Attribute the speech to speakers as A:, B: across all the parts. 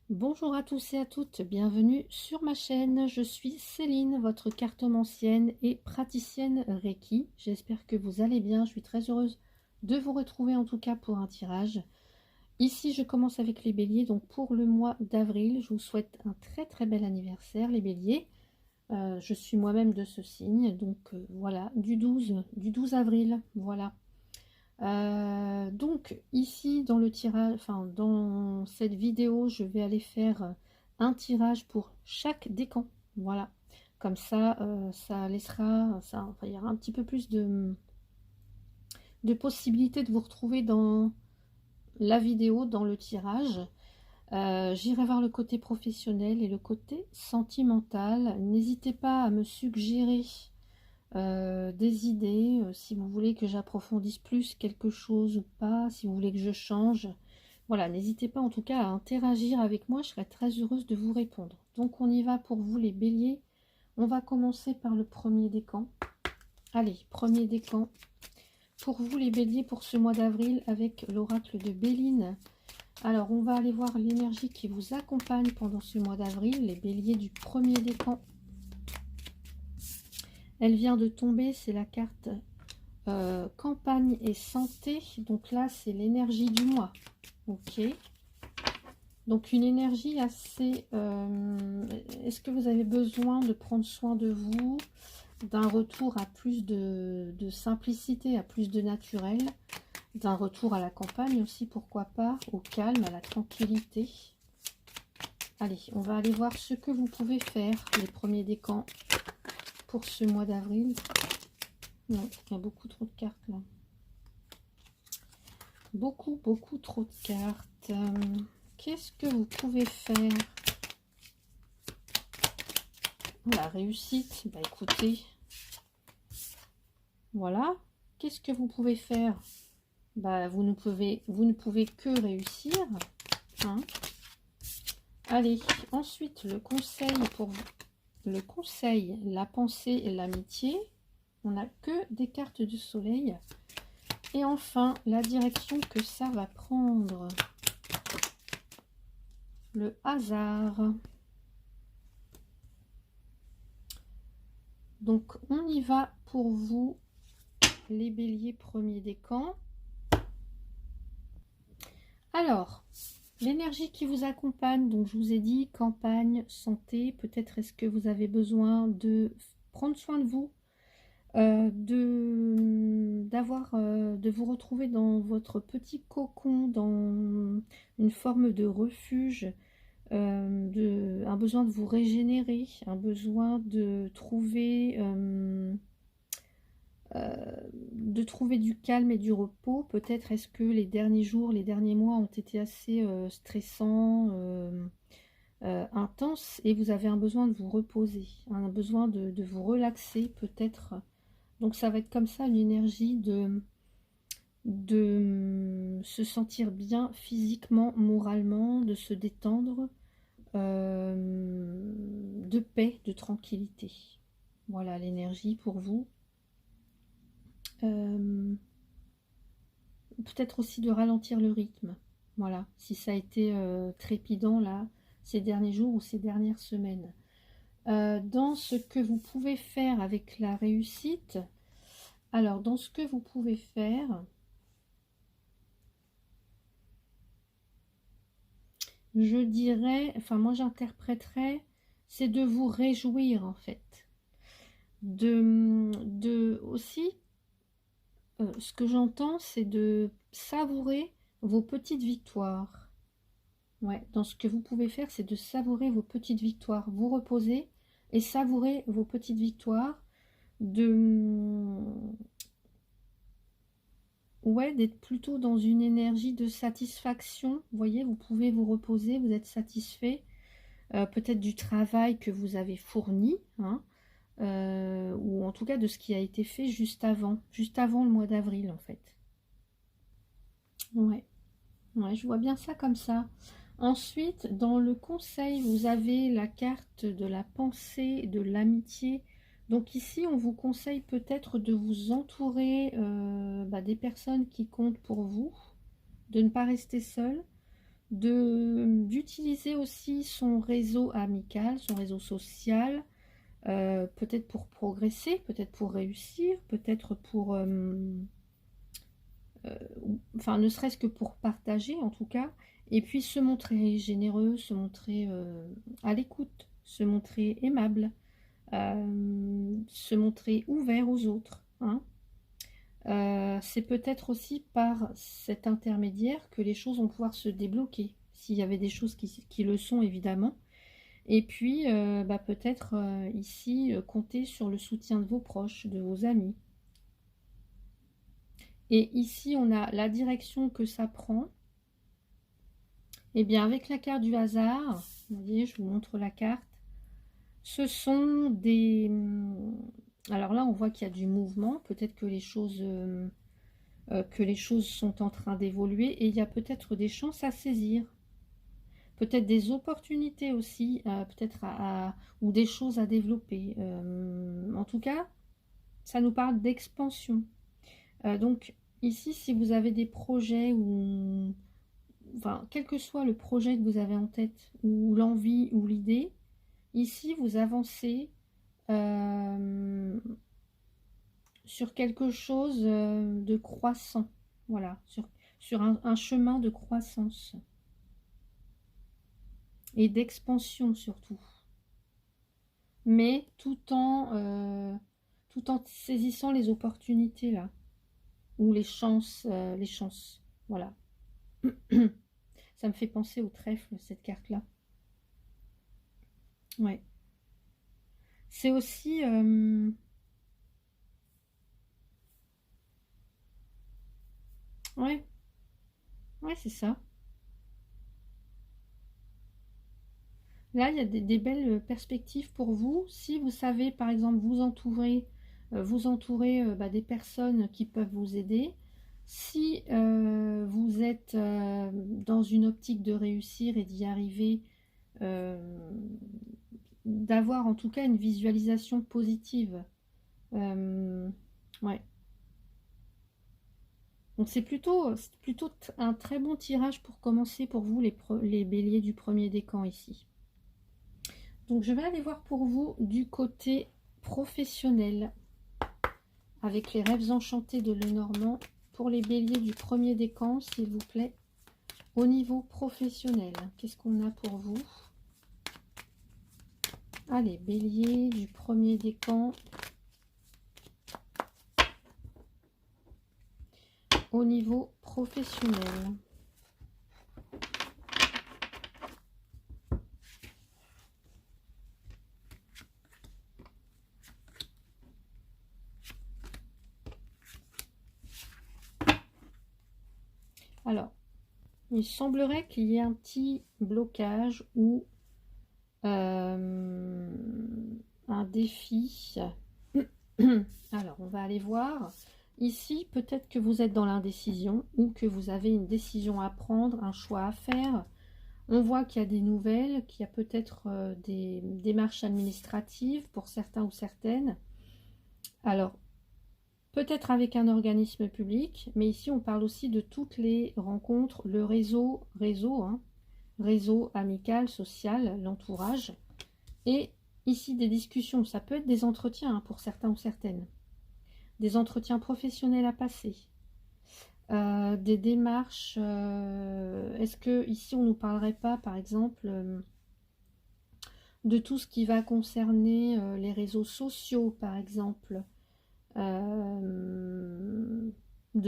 A: Bonjour à tous et à toutes, bienvenue sur ma chaîne. Je suis Céline, votre cartomancienne et praticienne Reiki. J'espère que vous allez bien. Je suis très heureuse de vous retrouver en tout cas pour un tirage. Ici, je commence avec les béliers. Donc pour le mois d'avril, je vous souhaite un très bel anniversaire les béliers. Je suis moi-même de ce signe, donc voilà, du 12 avril, voilà. Donc ici dans le tirage, enfin dans cette vidéo, je vais aller faire un tirage pour chaque décan. Voilà, comme ça, ça laissera, enfin, il y aura un petit peu plus de possibilités de vous retrouver dans la vidéo, dans le tirage. J'irai voir le côté professionnel et le côté sentimental. N'hésitez pas à me suggérer des idées, si vous voulez que j'approfondisse plus quelque chose ou pas, si vous voulez que je change. Voilà, n'hésitez pas en tout cas à interagir avec moi, je serai très heureuse de vous répondre. Donc on y va pour vous les béliers. On va commencer par le premier décan. Allez, premier décan. Pour vous les béliers pour ce mois d'avril avec l'oracle de Béline. Alors on va aller voir l'énergie qui vous accompagne pendant ce mois d'avril, les béliers du premier décan. Elle vient de tomber, c'est la carte campagne et santé. Donc là, c'est l'énergie du mois. Ok. Donc une énergie assez... Est-ce que vous avez besoin de prendre soin de vous, d'un retour à plus de simplicité, à plus de naturel, d'un retour à la campagne aussi, pourquoi pas, au calme, à la tranquillité. Allez, on va aller voir ce que vous pouvez faire, les premiers décans, pour ce mois d'avril. Non, il y a beaucoup trop de cartes là. Beaucoup trop de cartes. Qu'est-ce que vous pouvez faire? La réussite, bah écoutez, voilà. Qu'est-ce que vous pouvez faire? Bah vous ne pouvez que réussir. Hein. Allez, ensuite le conseil pour vous. Le conseil, la pensée et l'amitié. On n'a que des cartes du soleil. Et enfin, la direction que ça va prendre. Le hasard. Donc, on y va pour vous, les béliers premier décan. Alors, l'énergie qui vous accompagne, donc je vous ai dit, campagne, santé, peut-être est-ce que vous avez besoin de prendre soin de vous, de vous retrouver dans votre petit cocon, dans une forme de refuge, un besoin de vous régénérer, un besoin de trouver du calme et du repos. Peut-être est-ce que les derniers jours, les derniers mois ont été assez stressants, intenses, et vous avez un besoin de vous reposer, un besoin de vous relaxer peut-être. Donc ça va être comme ça, une énergie de se sentir bien physiquement, moralement, de se détendre, de paix, de tranquillité. Voilà l'énergie pour vous. Peut-être aussi de ralentir le rythme. Voilà, si ça a été trépidant là, ces derniers jours ou ces dernières semaines. Dans ce que vous pouvez faire avec la réussite, alors dans ce que vous pouvez faire, je dirais, enfin moi j'interpréterais, c'est de vous réjouir en fait. Aussi, ce que j'entends, c'est de savourer vos petites victoires. Ouais, dans ce que vous pouvez faire, c'est de savourer vos petites victoires. Vous reposer et savourer vos petites victoires. Ouais, d'être plutôt dans une énergie de satisfaction. Vous voyez, vous pouvez vous reposer, vous êtes satisfait. Peut-être du travail que vous avez fourni, hein, ou en tout cas de ce qui a été fait juste avant le mois d'avril en fait. Ouais. Ouais, je vois bien ça comme ça. Ensuite, dans le conseil, vous avez la carte de la pensée, de l'amitié. Donc ici, on vous conseille peut-être de vous entourer des personnes qui comptent pour vous, de ne pas rester seul, d'utiliser aussi son réseau amical, son réseau social, peut-être pour progresser, peut-être pour réussir, peut-être pour... enfin, ne serait-ce que pour partager en tout cas, et puis se montrer généreux, se montrer à l'écoute, se montrer aimable, se montrer ouvert aux autres, hein. C'est peut-être aussi par cet intermédiaire que les choses vont pouvoir se débloquer, s'il y avait des choses qui le sont évidemment. Et puis, bah, peut-être ici, compter sur le soutien de vos proches, de vos amis. Et ici, on a la direction que ça prend. Et bien, avec la carte du hasard, vous voyez, je vous montre la carte. Ce sont des... Alors là, on voit qu'il y a du mouvement. Peut-être que les choses sont en train d'évoluer. Et il y a peut-être des chances à saisir. Peut-être des opportunités aussi, peut-être ou des choses à développer. En tout cas, ça nous parle d'expansion. Donc ici, si vous avez des projets ou... Enfin, quel que soit le projet que vous avez en tête, ou l'envie, ou l'idée, ici, vous avancez sur quelque chose de croissant. Voilà, sur un chemin de croissance. Et d'expansion surtout. Mais tout en saisissant les opportunités là. Ou les chances, voilà. Ça me fait penser au trèfle, cette carte-là. Ouais. C'est aussi... Ouais, ouais, c'est ça. Là, il y a des belles perspectives pour vous. Si vous savez, par exemple, vous entourer bah, des personnes qui peuvent vous aider. Si vous êtes dans une optique de réussir et d'y arriver, euh, d'avoir en tout cas une visualisation positive. Ouais. Donc c'est plutôt un très bon tirage pour commencer pour vous les béliers du premier décan ici. Donc je vais aller voir pour vous du côté professionnel avec les rêves enchantés de Lenormand pour les béliers du premier décan, s'il vous plaît. Au niveau professionnel, qu'est-ce qu'on a pour vous? Allez, bélier du premier décan. Au niveau professionnel. Alors, il semblerait qu'il y ait un petit blocage ou un défi. Alors, on va aller voir. Ici, peut-être que vous êtes dans l'indécision ou que vous avez une décision à prendre, un choix à faire. On voit qu'il y a des nouvelles, qu'il y a peut-être des démarches administratives pour certains ou certaines. Alors, peut-être avec un organisme public, mais ici on parle aussi de toutes les rencontres, le réseau amical, social, l'entourage. Et ici des discussions, ça peut être des entretiens hein, pour certains ou certaines. Des entretiens professionnels à passer. Des démarches, est-ce que ici on ne nous parlerait pas par exemple de tout ce qui va concerner les réseaux sociaux par exemple, de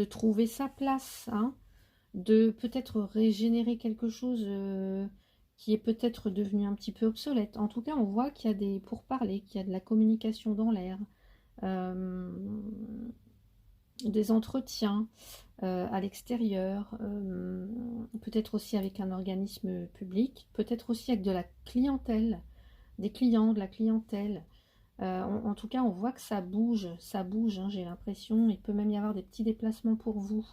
A: trouver sa place, hein, de peut-être régénérer quelque chose qui est peut-être devenu un petit peu obsolète. En tout cas, on voit qu'il y a des pourparlers, qu'il y a de la communication dans l'air, des entretiens à l'extérieur, peut-être aussi avec un organisme public, peut-être aussi avec de la clientèle, des clients, de la clientèle. En tout cas, on voit que ça bouge, hein, j'ai l'impression. Il peut même y avoir des petits déplacements pour vous,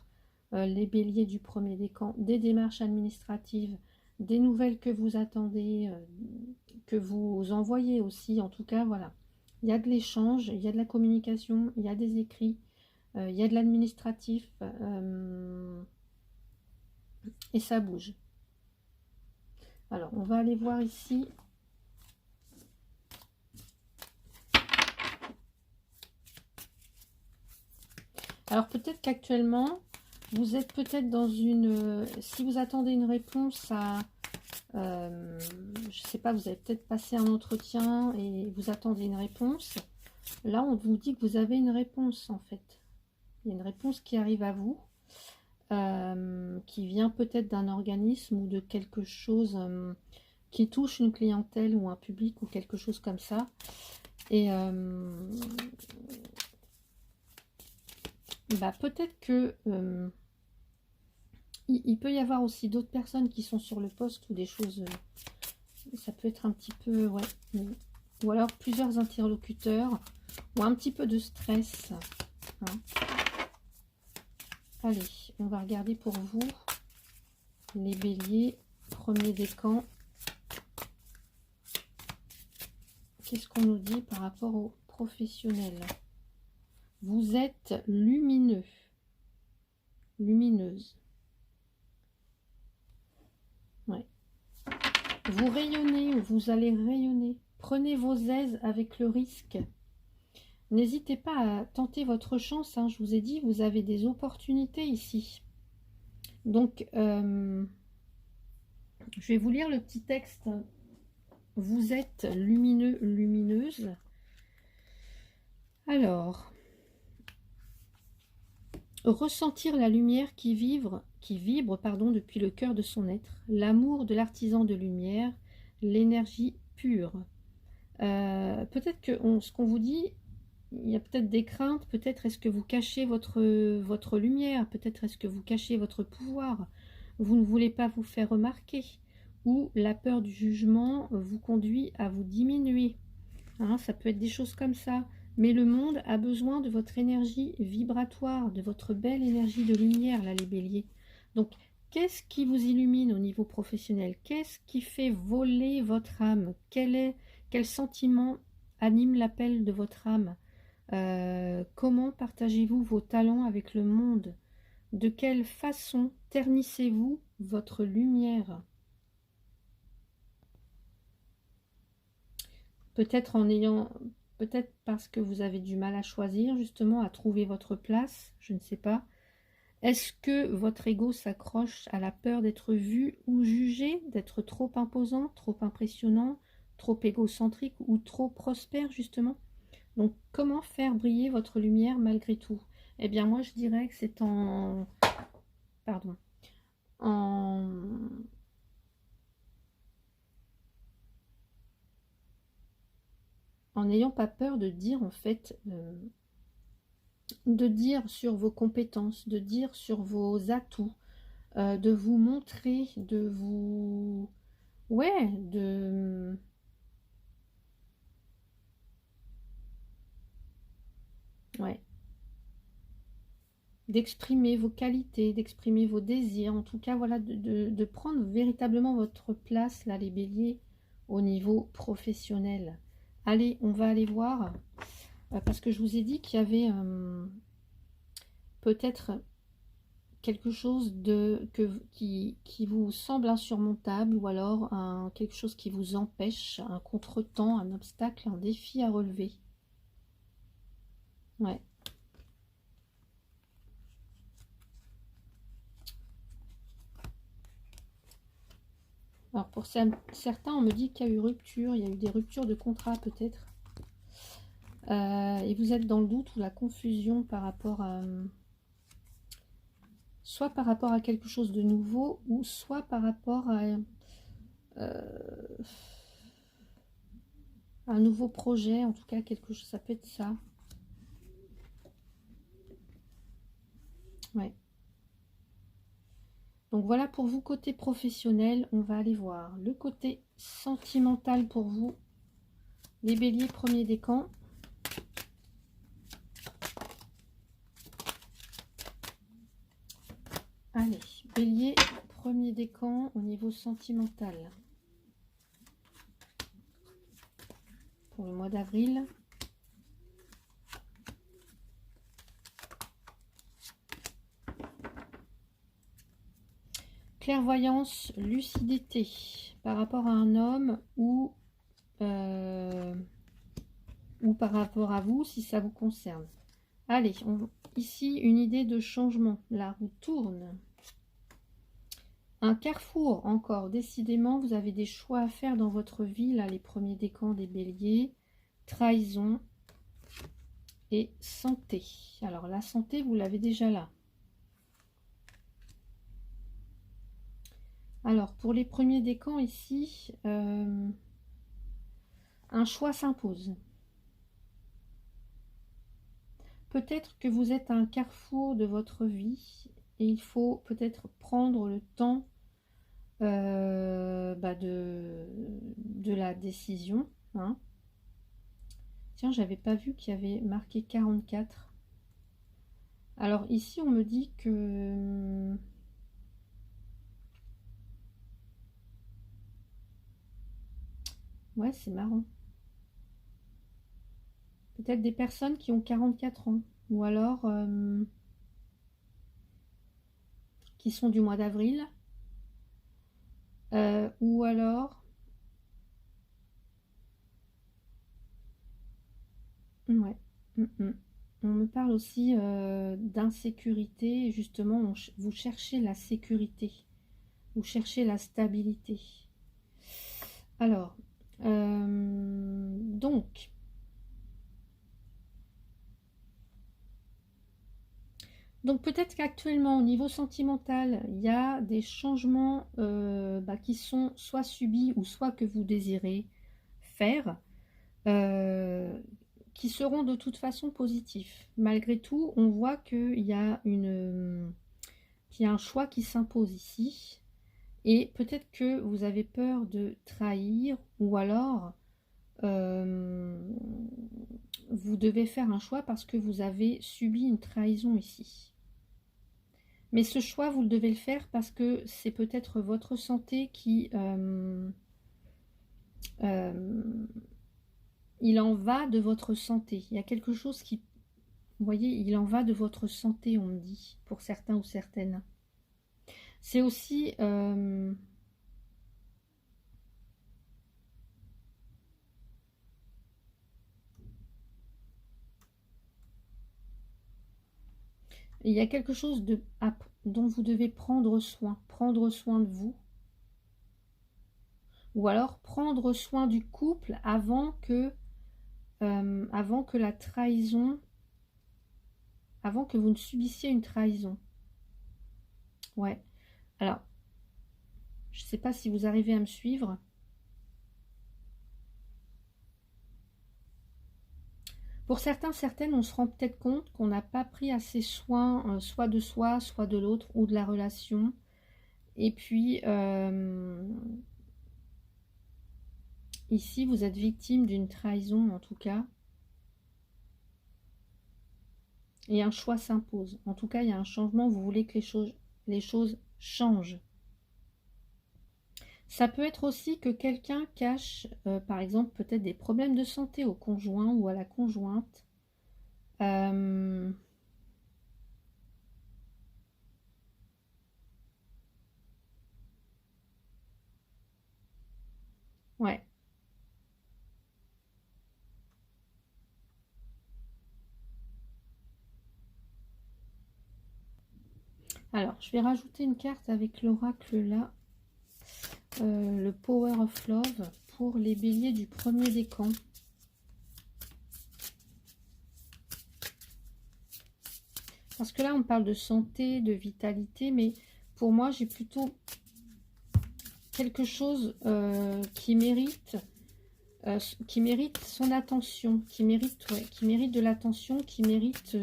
A: les béliers du premier décan, des démarches administratives, des nouvelles que vous attendez, que vous envoyez aussi. En tout cas, voilà. Il y a de l'échange, il y a de la communication, il y a des écrits, il y a de l'administratif, et ça bouge. Alors, on va aller voir ici. Alors, peut-être qu'actuellement, vous êtes peut-être dans une... si vous attendez une réponse à... je sais pas, vous avez peut-être passé un entretien et vous attendez une réponse. Là, on vous dit que vous avez une réponse, en fait. Il y a une réponse qui arrive à vous, qui vient peut-être d'un organisme ou de quelque chose qui touche une clientèle ou un public ou quelque chose comme ça. Et bah, peut-être que il peut y avoir aussi d'autres personnes qui sont sur le poste ou des choses... ça peut être un petit peu... ouais. Ou alors plusieurs interlocuteurs ou un petit peu de stress. Hein. Allez, on va regarder pour vous, les béliers, premier décan. Qu'est-ce qu'on nous dit par rapport aux professionnels? Vous êtes lumineux, lumineuse. Ouais. Vous rayonnez ou vous allez rayonner. Prenez vos aises avec le risque. N'hésitez pas à tenter votre chance. Hein. Je vous ai dit, vous avez des opportunités ici. Donc, je vais vous lire le petit texte. Vous êtes lumineux, lumineuse. Alors, ressentir la lumière qui vibre pardon, depuis le cœur de son être, l'amour de l'artisan de lumière, l'énergie pure. Peut-être que ce qu'on vous dit, il y a peut-être des craintes, peut-être est-ce que vous cachez votre lumière, peut-être est-ce que vous cachez votre pouvoir, vous ne voulez pas vous faire remarquer, ou la peur du jugement vous conduit à vous diminuer. Hein, ça peut être des choses comme ça. Mais le monde a besoin de votre énergie vibratoire, de votre belle énergie de lumière, là, les béliers. Donc, qu'est-ce qui vous illumine au niveau professionnel? Qu'est-ce qui fait voler votre âme? Quel sentiment anime l'appel de votre âme? Comment partagez-vous vos talents avec le monde? De quelle façon ternissez-vous votre lumière? Peut-être parce que vous avez du mal à choisir, justement, à trouver votre place, je ne sais pas. Est-ce que votre ego s'accroche à la peur d'être vu ou jugé, d'être trop imposant, trop impressionnant, trop égocentrique ou trop prospère, justement? Donc, comment faire briller votre lumière malgré tout? Eh bien, moi, je dirais que c'est Pardon. En... en n'ayant pas peur de dire, en fait... de dire sur vos compétences, de dire sur vos atouts, de vous montrer, de vous... Ouais, Ouais. D'exprimer vos qualités, d'exprimer vos désirs, en tout cas, voilà, de prendre véritablement votre place, là, les béliers, au niveau professionnel. Allez, on va aller voir, parce que je vous ai dit qu'il y avait peut-être quelque chose qui vous semble insurmontable, ou alors quelque chose qui vous empêche, un contretemps, un obstacle, un défi à relever. Ouais. Alors pour certains, on me dit qu'il y a eu rupture, il y a eu des ruptures de contrat peut-être. Et vous êtes dans le doute ou la confusion par rapport à... soit par rapport à quelque chose de nouveau, ou soit par rapport à un nouveau projet, en tout cas quelque chose, ça peut être ça. Ouais. Donc voilà pour vous côté professionnel, on va aller voir le côté sentimental pour vous, les béliers premier décan. Allez, bélier premier décan au niveau sentimental pour le mois d'avril. clairvoyance, lucidité par rapport à un homme ou par rapport à vous si ça vous concerne. Allez, ici une idée de changement. La roue tourne. Un carrefour encore. Décidément, vous avez des choix à faire dans votre vie. Là, les premiers décans des béliers. Trahison et santé. Alors, la santé, vous l'avez déjà là. Alors, pour les premiers décans ici, un choix s'impose. Peut-être que vous êtes à un carrefour de votre vie et il faut peut-être prendre le temps de la décision. Hein. Tiens, j'avais pas vu qu'il y avait marqué 44. Alors ici, on me dit que... Ouais, c'est marrant. Peut-être des personnes qui ont 44 ans. Ou alors... qui sont du mois d'avril. Ou alors... Ouais. On me parle aussi d'insécurité. Justement, vous cherchez la sécurité. Vous cherchez la stabilité. Alors, donc... Donc peut-être qu'actuellement, au niveau sentimental, il y a des changements qui sont soit subis ou soit que vous désirez faire, qui seront de toute façon positifs. Malgré tout, on voit qu'il y a un choix qui s'impose ici. Et peut-être que vous avez peur de trahir ou alors vous devez faire un choix parce que vous avez subi une trahison ici. Mais ce choix, vous le devez le faire parce que c'est peut-être votre santé qui... il en va de votre santé. Il y a quelque chose qui... Vous voyez, il en va de votre santé, on me dit, pour certains ou certaines. C'est aussi... il y a quelque chose dont vous devez prendre soin de vous. Ou alors prendre soin du couple avant que la trahison, avant que vous ne subissiez une trahison. Ouais. Alors, je ne sais pas si vous arrivez à me suivre. Pour certains, certaines, on se rend peut-être compte qu'on n'a pas pris assez soin, soit de soi, soit de l'autre, ou de la relation. Et puis, ici, vous êtes victime d'une trahison, en tout cas. Et un choix s'impose. En tout cas, il y a un changement. Vous voulez que les choses changent. Ça peut être aussi que quelqu'un cache, par exemple, peut-être des problèmes de santé au conjoint ou à la conjointe. Ouais. Alors, je vais rajouter une carte avec l'oracle là. Le Power of Love pour les béliers du premier décan. Parce que là, on parle de santé, de vitalité, mais pour moi, j'ai plutôt quelque chose qui mérite son attention, qui mérite de l'attention, qui mérite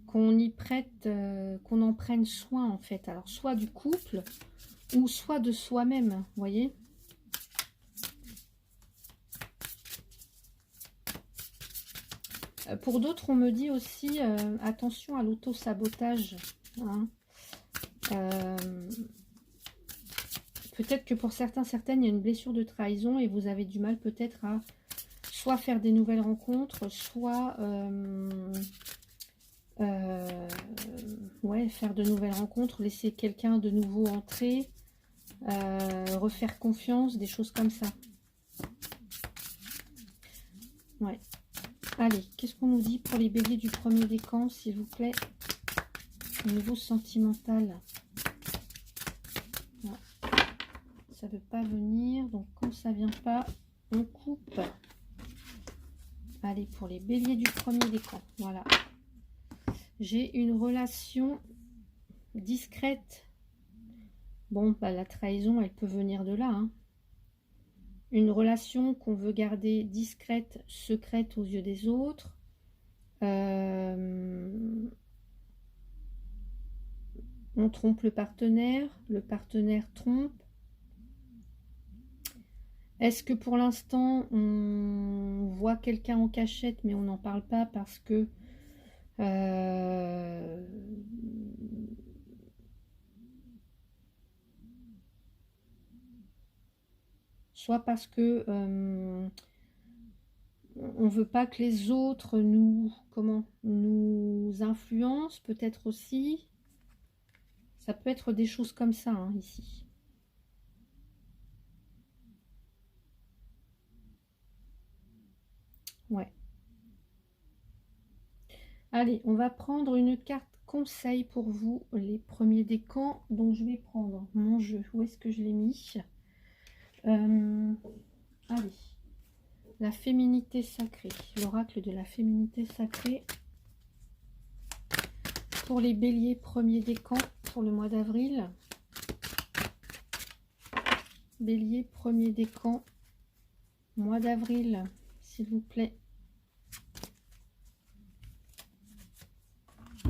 A: qu'on y prête, qu'on en prenne soin en fait. Alors, soit du couple, ou soit de soi-même, vous voyez. Pour d'autres, on me dit aussi attention à l'auto-sabotage. Hein. Peut-être que pour certains, certaines, il y a une blessure de trahison et vous avez du mal peut-être à soit faire des nouvelles rencontres, soit faire de nouvelles rencontres, laisser quelqu'un de nouveau entrer. refaire confiance, des choses comme ça. Ouais. Allez, qu'est-ce qu'on nous dit pour les béliers du premier décan, s'il vous plaît, au niveau sentimental? Ouais. Ça ne veut pas venir, donc quand ça vient pas, on coupe. Allez, pour les béliers du premier décan, voilà. J'ai une relation discrète. Bon, bah, la trahison, elle peut venir de là, hein. Une relation qu'on veut garder discrète, secrète aux yeux des autres. On trompe le partenaire trompe. Est-ce que pour l'instant, on voit quelqu'un en cachette, mais on n'en parle pas parce que soit parce que on veut pas que les autres nous influencent, peut-être aussi. Ça peut être des choses comme ça, hein, ici. Ouais. Allez, on va prendre une carte conseil pour vous, les premiers décans. Donc, je vais prendre mon jeu. Où est-ce que je l'ai mis? Allez. La féminité sacrée. L'oracle de la féminité sacrée. Pour les béliers, premier décan pour le mois d'avril. Bélier, premier décan, mois d'avril, s'il vous plaît.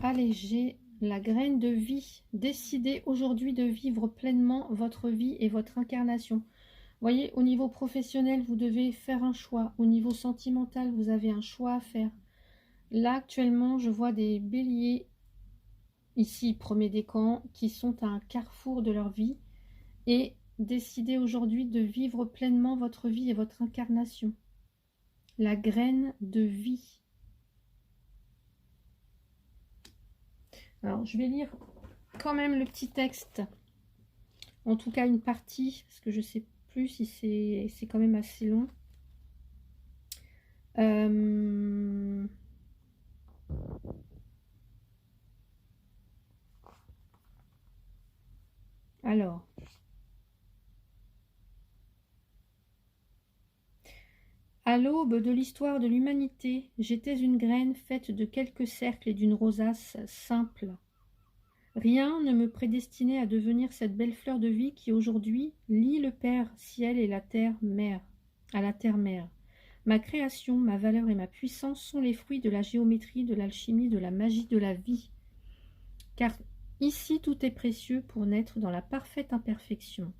A: Allez, j'ai la graine de vie. Décidez aujourd'hui de vivre pleinement votre vie et votre incarnation. Voyez, au niveau professionnel, vous devez faire un choix. Au niveau sentimental, vous avez un choix à faire. Là, actuellement, je vois des béliers, ici, premier décan, qui sont à un carrefour de leur vie. Et décidez aujourd'hui de vivre pleinement votre vie et votre incarnation. La graine de vie. Alors, je vais lire quand même le petit texte. En tout cas, une partie, parce que je ne sais plus si c'est quand même assez long. Alors. À l'aube de l'histoire de l'humanité, j'étais une graine faite de quelques cercles et d'une rosace simple. Rien ne me prédestinait à devenir cette belle fleur de vie qui aujourd'hui lie le Père ciel et la terre mère, à la terre mère. Ma création, ma valeur et ma puissance sont les fruits de la géométrie, de l'alchimie, de la magie de la vie. Car ici tout est précieux pour naître dans la parfaite imperfection.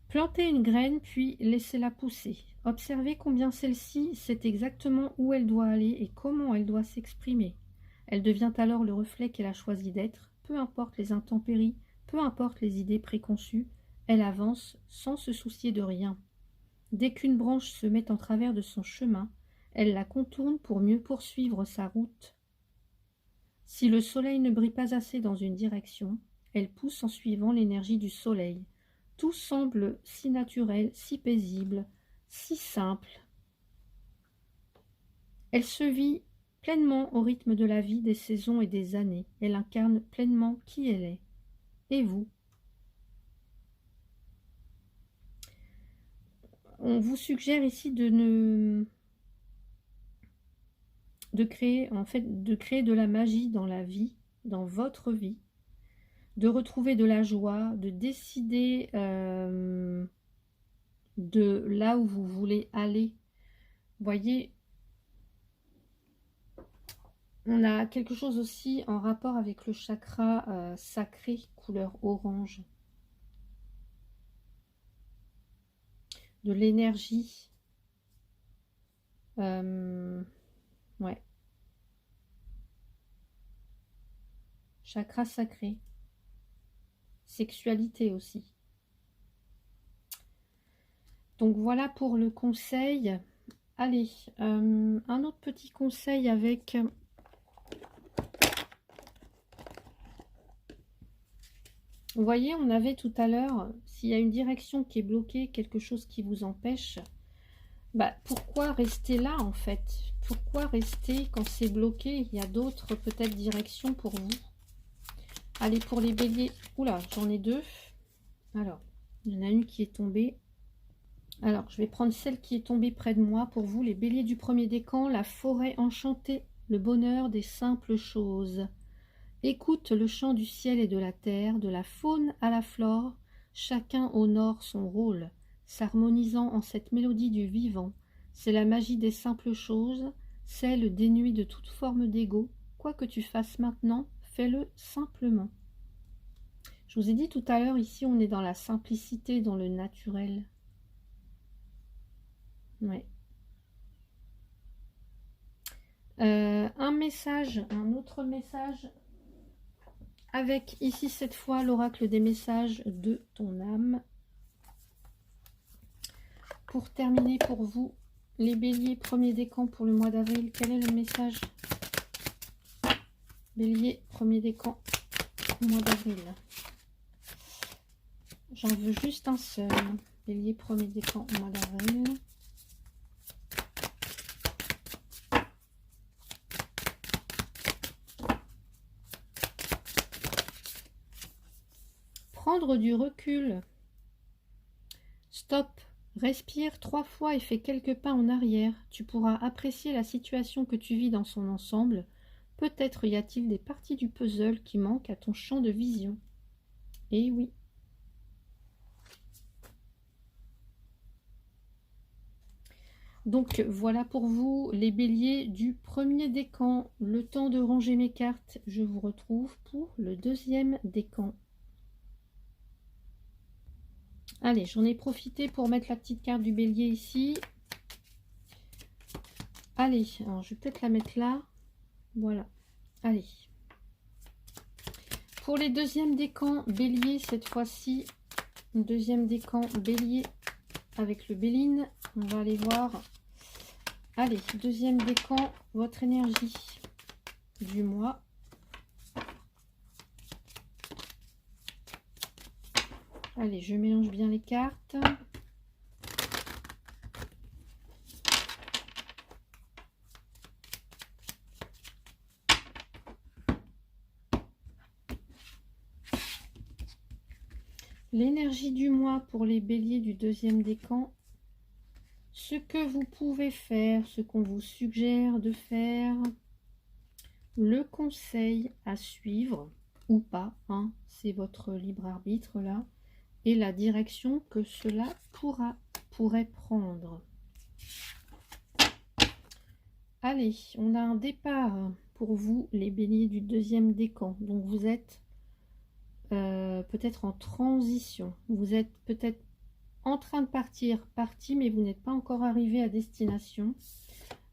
A: Plantez une graine, puis laissez-la pousser. Observez combien celle-ci sait exactement où elle doit aller et comment elle doit s'exprimer. Elle devient alors le reflet qu'elle a choisi d'être, peu importe les intempéries, peu importe les idées préconçues, elle avance sans se soucier de rien. Dès qu'une branche se met en travers de son chemin, elle la contourne pour mieux poursuivre sa route. Si le soleil ne brille pas assez dans une direction, elle pousse en suivant l'énergie du soleil. Tout semble si naturel, si paisible, si simple. Elle se vit pleinement au rythme de la vie, des saisons et des années. Elle incarne pleinement qui elle est. Et vous? On vous suggère ici de créer de la magie dans la vie, dans votre vie, de retrouver de la joie, de décider de là où vous voulez aller. Voyez, on a quelque chose aussi en rapport avec le chakra sacré, couleur orange. De l'énergie. Ouais. Chakra sacré. Sexualité aussi. Donc voilà pour le conseil. Allez, un autre petit conseil avec Vous voyez, on avait tout à l'heure, s'il y a une direction qui est bloquée, quelque chose qui vous empêche, bah, pourquoi rester là en fait? Pourquoi rester quand c'est bloqué? Il y a d'autres peut-être directions pour vous. Allez, pour les béliers, oula, j'en ai deux. Alors, il y en a une qui est tombée. Alors, je vais prendre celle qui est tombée près de moi pour vous. Les béliers du premier décan, la forêt enchantée, le bonheur des simples choses. Écoute le chant du ciel et de la terre, de la faune à la flore, chacun honore son rôle, s'harmonisant en cette mélodie du vivant. C'est la magie des simples choses, celle dénuée de toute forme d'ego. Quoi que tu fasses maintenant, fais-le simplement. Je vous ai dit tout à l'heure, ici on est dans la simplicité, dans le naturel. Ouais. Un message, un autre message, avec ici cette fois l'oracle des messages de ton âme. Pour terminer pour vous, les béliers, premier décan pour le mois d'avril, quel est le message? Bélier, premier décan, mois d'avril. J'en veux juste un seul. Bélier, premier décan, mois d'avril. Prendre du recul. Stop. Respire 3 fois et fais quelques pas en arrière. Tu pourras apprécier la situation que tu vis dans son ensemble. Peut-être y a-t-il des parties du puzzle qui manquent à ton champ de vision. Eh oui. Donc voilà pour vous les béliers du premier décan. Le temps de ranger mes cartes. Je vous retrouve pour le deuxième décan. Allez, j'en ai profité pour mettre la petite carte du bélier ici. Allez, alors je vais peut-être la mettre là. Voilà. Allez. Pour les deuxièmes décans bélier, cette fois-ci, deuxième décan bélier avec le béline. On va aller voir. Allez, deuxième décan, votre énergie du mois. Allez, je mélange bien les cartes. L'énergie du mois pour les béliers du deuxième décan. Ce que vous pouvez faire, ce qu'on vous suggère de faire. Le conseil à suivre ou pas, hein, c'est votre libre arbitre là. Et la direction que cela pourrait prendre. Allez, on a un départ pour vous, les béliers du deuxième décan. Donc vous êtes peut-être en transition. Vous êtes peut-être en train de partir, mais vous n'êtes pas encore arrivé à destination.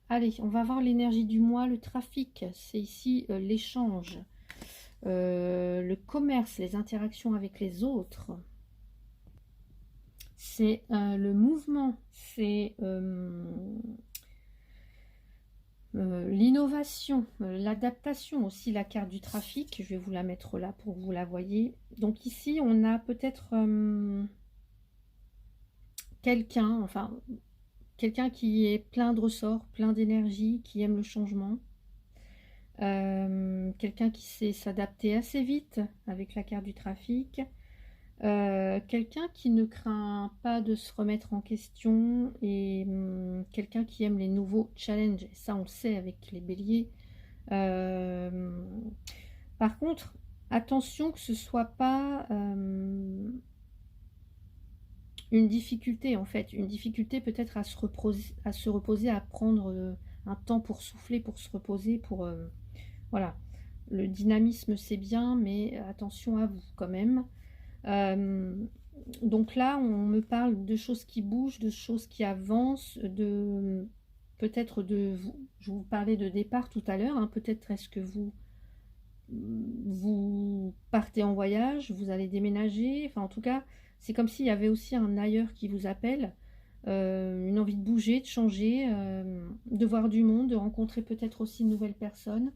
A: Allez, on va voir l'énergie du mois. Le trafic, c'est ici l'échange, le commerce, les interactions avec les autres. C'est le mouvement, c'est l'innovation, l'adaptation aussi, la carte du trafic. Je vais vous la mettre là pour que vous la voyez. Donc ici, on a peut-être quelqu'un qui est plein de ressorts, plein d'énergie, qui aime le changement. Quelqu'un qui sait s'adapter assez vite avec la carte du trafic. Quelqu'un qui ne craint pas de se remettre en question et quelqu'un qui aime les nouveaux challenges. Et ça, on le sait avec les béliers. Par contre, attention que ce ne soit pas une difficulté, en fait. Une difficulté peut-être à se reposer, à prendre un temps pour souffler, pour se reposer, pour... voilà. Le dynamisme, c'est bien, mais attention à vous quand même. Donc là, on me parle de choses qui bougent, de choses qui avancent, de peut-être de vous. Je vous parlais de départ tout à l'heure. Hein, peut-être est-ce que vous partez en voyage, vous allez déménager. Enfin, en tout cas, c'est comme s'il y avait aussi un ailleurs qui vous appelle, une envie de bouger, de changer, de voir du monde, de rencontrer peut-être aussi de nouvelles personnes,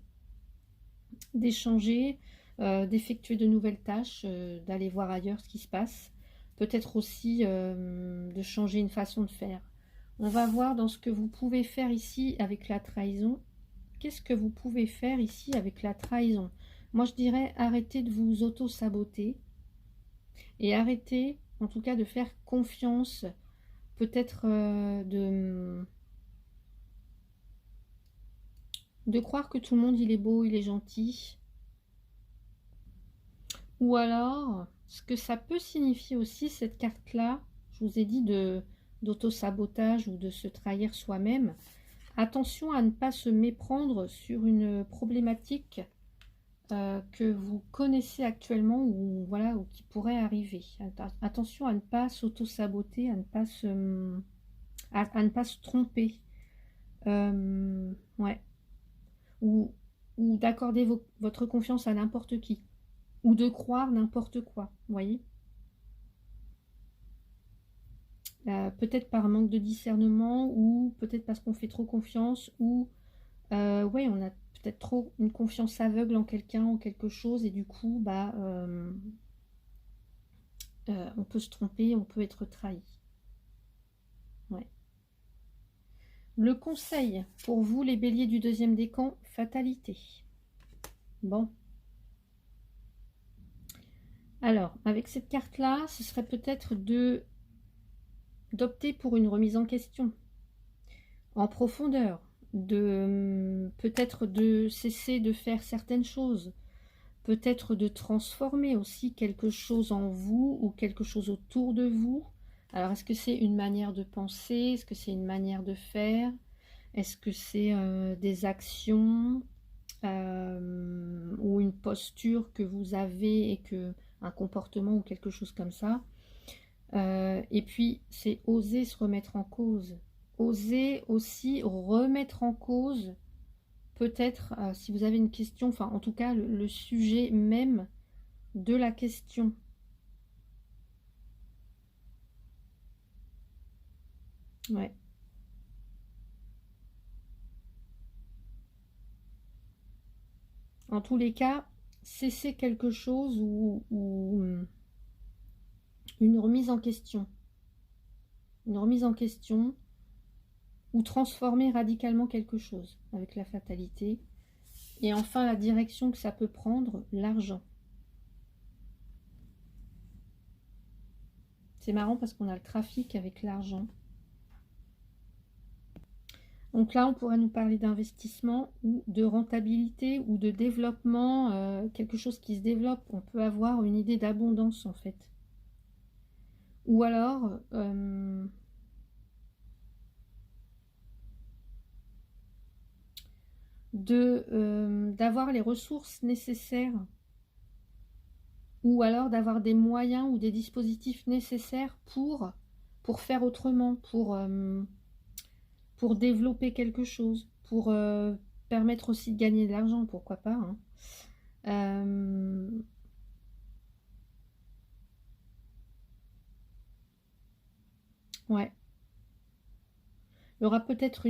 A: d'échanger. d'effectuer de nouvelles tâches, d'aller voir ailleurs ce qui se passe. Peut-être aussi de changer une façon de faire. On va voir dans ce que vous pouvez faire ici avec la trahison. Qu'est-ce que vous pouvez faire ici avec la trahison? Moi, je dirais arrêtez de vous auto-saboter et arrêtez, en tout cas, de faire confiance, peut-être de croire que tout le monde, il est beau, il est gentil. Ou alors, ce que ça peut signifier aussi, cette carte-là, je vous ai dit d'auto-sabotage ou de se trahir soi-même. Attention à ne pas se méprendre sur une problématique que vous connaissez actuellement ou, voilà, ou qui pourrait arriver. Attention à ne pas s'auto-saboter, à ne pas se tromper. Ouais. Ou d'accorder votre confiance à n'importe qui. Ou de croire n'importe quoi, vous voyez. Peut-être par manque de discernement, ou peut-être parce qu'on fait trop confiance, ou ouais, on a peut-être trop une confiance aveugle en quelqu'un, en quelque chose, et du coup, bah, on peut se tromper, on peut être trahi. Ouais. Le conseil pour vous, les béliers du deuxième décan, fatalité. Bon. Alors, avec cette carte-là, ce serait peut-être d'opter pour une remise en question, en profondeur, peut-être de cesser de faire certaines choses, peut-être de transformer aussi quelque chose en vous ou quelque chose autour de vous. Alors, est-ce que c'est une manière de penser? Est-ce que c'est une manière de faire? Est-ce que c'est des actions ou une posture que vous avez et un comportement ou quelque chose comme ça? Et puis, c'est oser se remettre en cause. Oser aussi remettre en cause, peut-être, si vous avez une question, enfin, en tout cas, le sujet même de la question. Ouais. En tous les cas, cesser quelque chose ou une remise en question. Une remise en question ou transformer radicalement quelque chose avec la fatalité. Et enfin, la direction que ça peut prendre, l'argent. C'est marrant parce qu'on a le trafic avec l'argent. Donc là, on pourrait nous parler d'investissement ou de rentabilité ou de développement, quelque chose qui se développe. On peut avoir une idée d'abondance en fait. Ou alors, d'avoir les ressources nécessaires ou alors d'avoir des moyens ou des dispositifs nécessaires pour faire autrement, pour développer quelque chose, pour permettre aussi de gagner de l'argent, pourquoi pas, hein. Ouais. Il y aura peut-être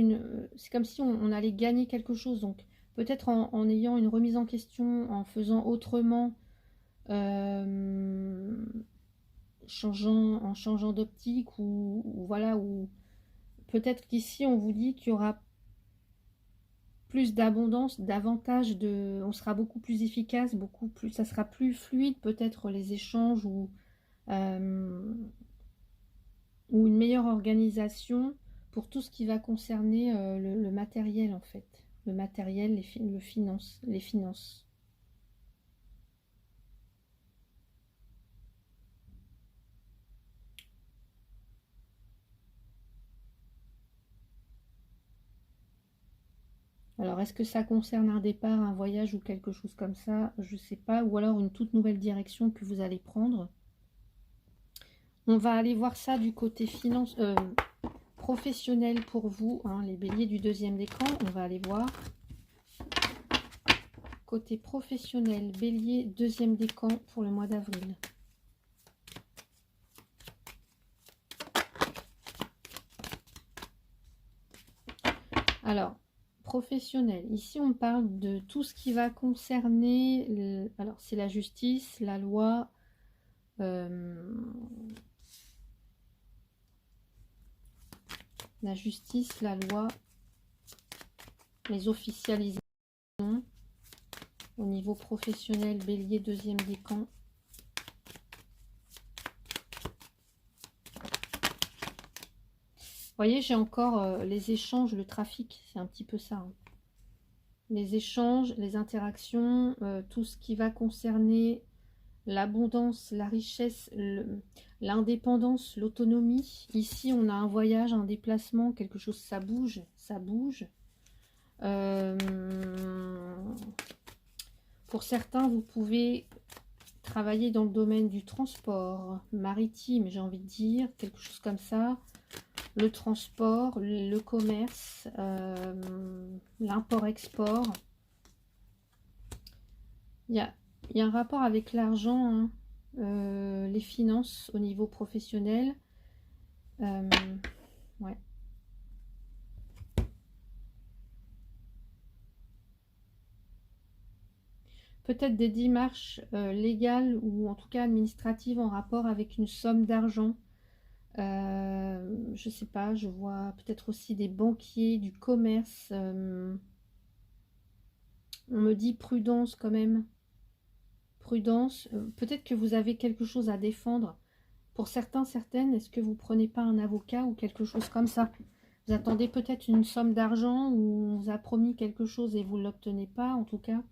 A: c'est comme si on allait gagner quelque chose, donc peut-être en ayant une remise en question, en faisant autrement, en changeant d'optique, ou voilà, ou peut-être qu'ici on vous dit qu'il y aura plus d'abondance, davantage on sera beaucoup plus efficace, ça sera plus fluide peut-être les échanges, euh, ou une meilleure organisation pour tout ce qui va concerner le matériel en fait. Le matériel, les finances. Alors, est-ce que ça concerne un départ, un voyage ou quelque chose comme ça? Je ne sais pas. Ou alors une toute nouvelle direction que vous allez prendre. On va aller voir ça du côté professionnel pour vous, hein, les béliers du deuxième décan. On va aller voir. Côté professionnel, bélier, deuxième décan pour le mois d'avril. Alors, professionnel. Ici, on parle de tout ce qui va concerner, alors c'est la justice, la loi, la loi, les officialisations au niveau professionnel, Bélier, deuxième décan. Vous voyez, j'ai encore les échanges, le trafic, c'est un petit peu ça. Hein. Les échanges, les interactions, tout ce qui va concerner l'abondance, la richesse, l'indépendance, l'autonomie. Ici, on a un voyage, un déplacement, quelque chose, ça bouge, ça bouge. Pour certains, vous pouvez travailler dans le domaine du transport maritime, j'ai envie de dire, quelque chose comme ça. Le transport, le commerce, l'import-export. Il y a un rapport avec l'argent, hein, les finances au niveau professionnel. Ouais. Peut-être des démarches légales ou en tout cas administratives en rapport avec une somme d'argent. Je sais pas, je vois peut-être aussi des banquiers, du commerce. On me dit prudence quand même. Prudence. Peut-être que vous avez quelque chose à défendre. Pour certains, certaines, est-ce que vous prenez pas un avocat ou quelque chose comme ça? Vous attendez peut-être une somme d'argent ou on vous a promis quelque chose et vous ne l'obtenez pas en tout cas.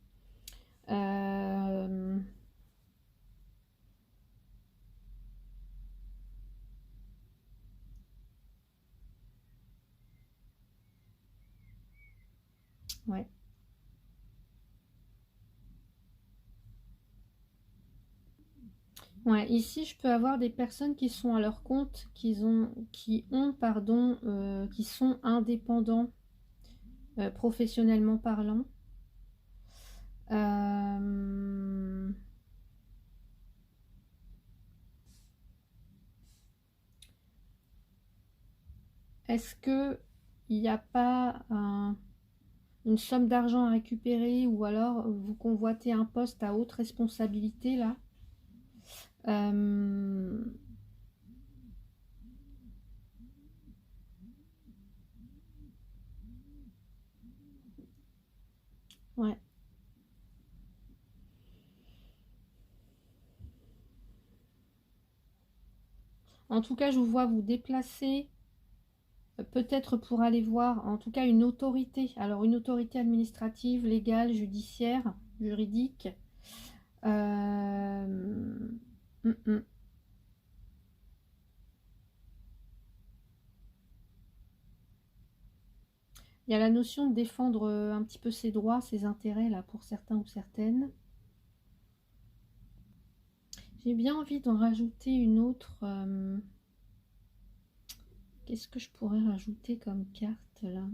A: Ouais. Ouais, ici je peux avoir des personnes qui sont à leur compte, qui sont indépendants professionnellement parlant. Euh, Est-ce que il n'y a pas une somme d'argent à récupérer ou alors vous convoitez un poste à haute responsabilité là? Ouais. En tout cas, je vous vois vous déplacer, peut-être pour aller voir, en tout cas, une autorité. Alors, une autorité administrative, légale, judiciaire, juridique. Euh, hum, hum. Il y a la notion de défendre un petit peu ses droits, ses intérêts, là, pour certains ou certaines. J'ai bien envie d'en rajouter une autre. Qu'est-ce que je pourrais rajouter comme carte, là?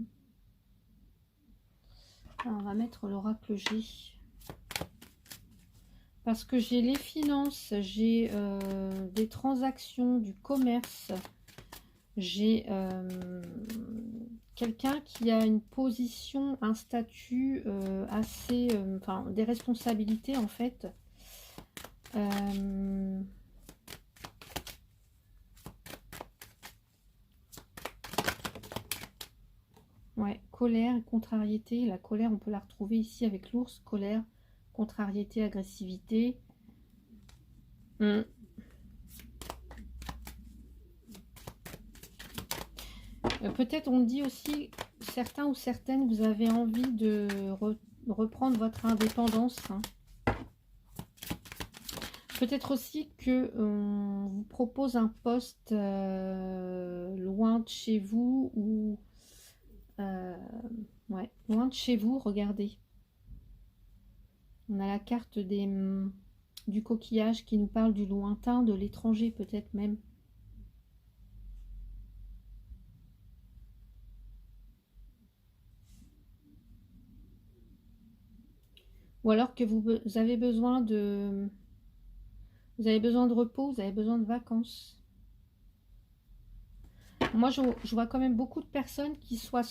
A: Alors, on va mettre l'oracle G. Parce que j'ai les finances, j'ai des transactions, du commerce, j'ai quelqu'un qui a une position, un statut assez... enfin, des responsabilités en fait. Ouais, colère, contrariété. La colère, on peut la retrouver ici avec l'ours. Colère, contrariété, agressivité. Peut-être on dit aussi, certains ou certaines, vous avez envie de reprendre votre indépendance. Hein. Peut-être aussi que on vous propose un poste loin de chez vous ou ouais, loin de chez vous. Regardez, on a la carte du coquillage qui nous parle du lointain, de l'étranger peut-être même. Ou alors que vous avez besoin de repos, vous avez besoin de vacances. Moi, je vois quand même beaucoup de personnes qui soit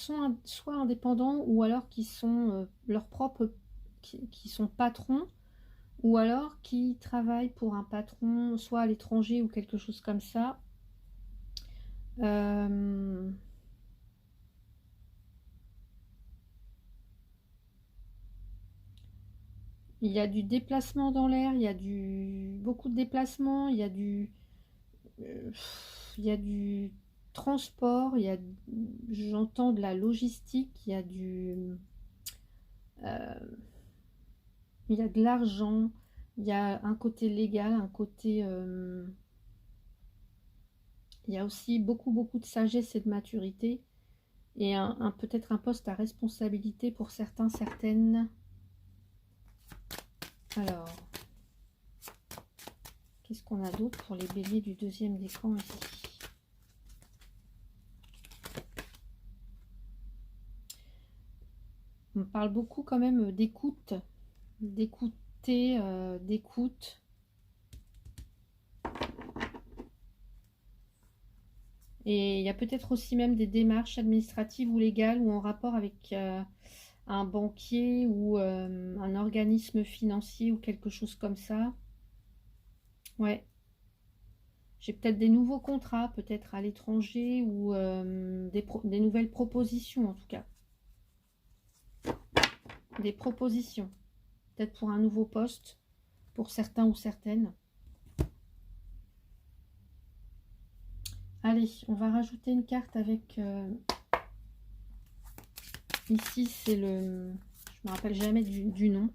A: indépendants ou alors qui sont leurs propres, qui sont patrons, ou alors qui travaillent pour un patron, soit à l'étranger ou quelque chose comme ça. Euh, il y a du déplacement dans l'air, il y a beaucoup de déplacements, euh, il y a du transport, j'entends de la logistique, euh, il y a de l'argent, il y a un côté légal, il y a aussi beaucoup de sagesse et de maturité, et peut-être un poste à responsabilité pour certains, certaines. Alors, qu'est-ce qu'on a d'autre pour les béliers du deuxième décan ici? On me parle beaucoup quand même d'écoute, d'écouter, d'écoute. Et il y a peut-être aussi même des démarches administratives ou légales ou en rapport avec un banquier ou un organisme financier ou quelque chose comme ça. Ouais. J'ai peut-être des nouveaux contrats, peut-être à l'étranger ou des nouvelles propositions en tout cas. Des propositions. Peut-être pour un nouveau poste, pour certains ou certaines. Allez, on va rajouter une carte avec... ici, c'est le... Je me rappelle jamais du nom.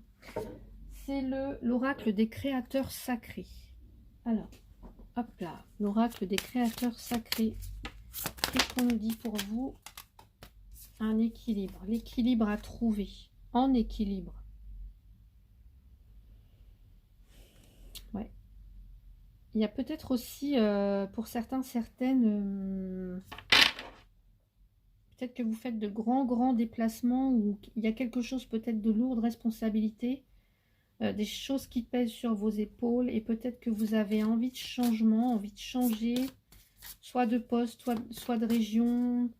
A: C'est l'oracle des créateurs sacrés. Alors, hop là, l'oracle des créateurs sacrés. Qu'est-ce qu'on nous dit pour vous? Un équilibre. L'équilibre à trouver. En équilibre. Ouais. Il y a peut-être aussi, pour certains, certaines... peut-être que vous faites de grands déplacements ou il y a quelque chose peut-être de lourde responsabilité. Des choses qui pèsent sur vos épaules et peut-être que vous avez envie de changement, envie de changer, soit de poste, soit de région,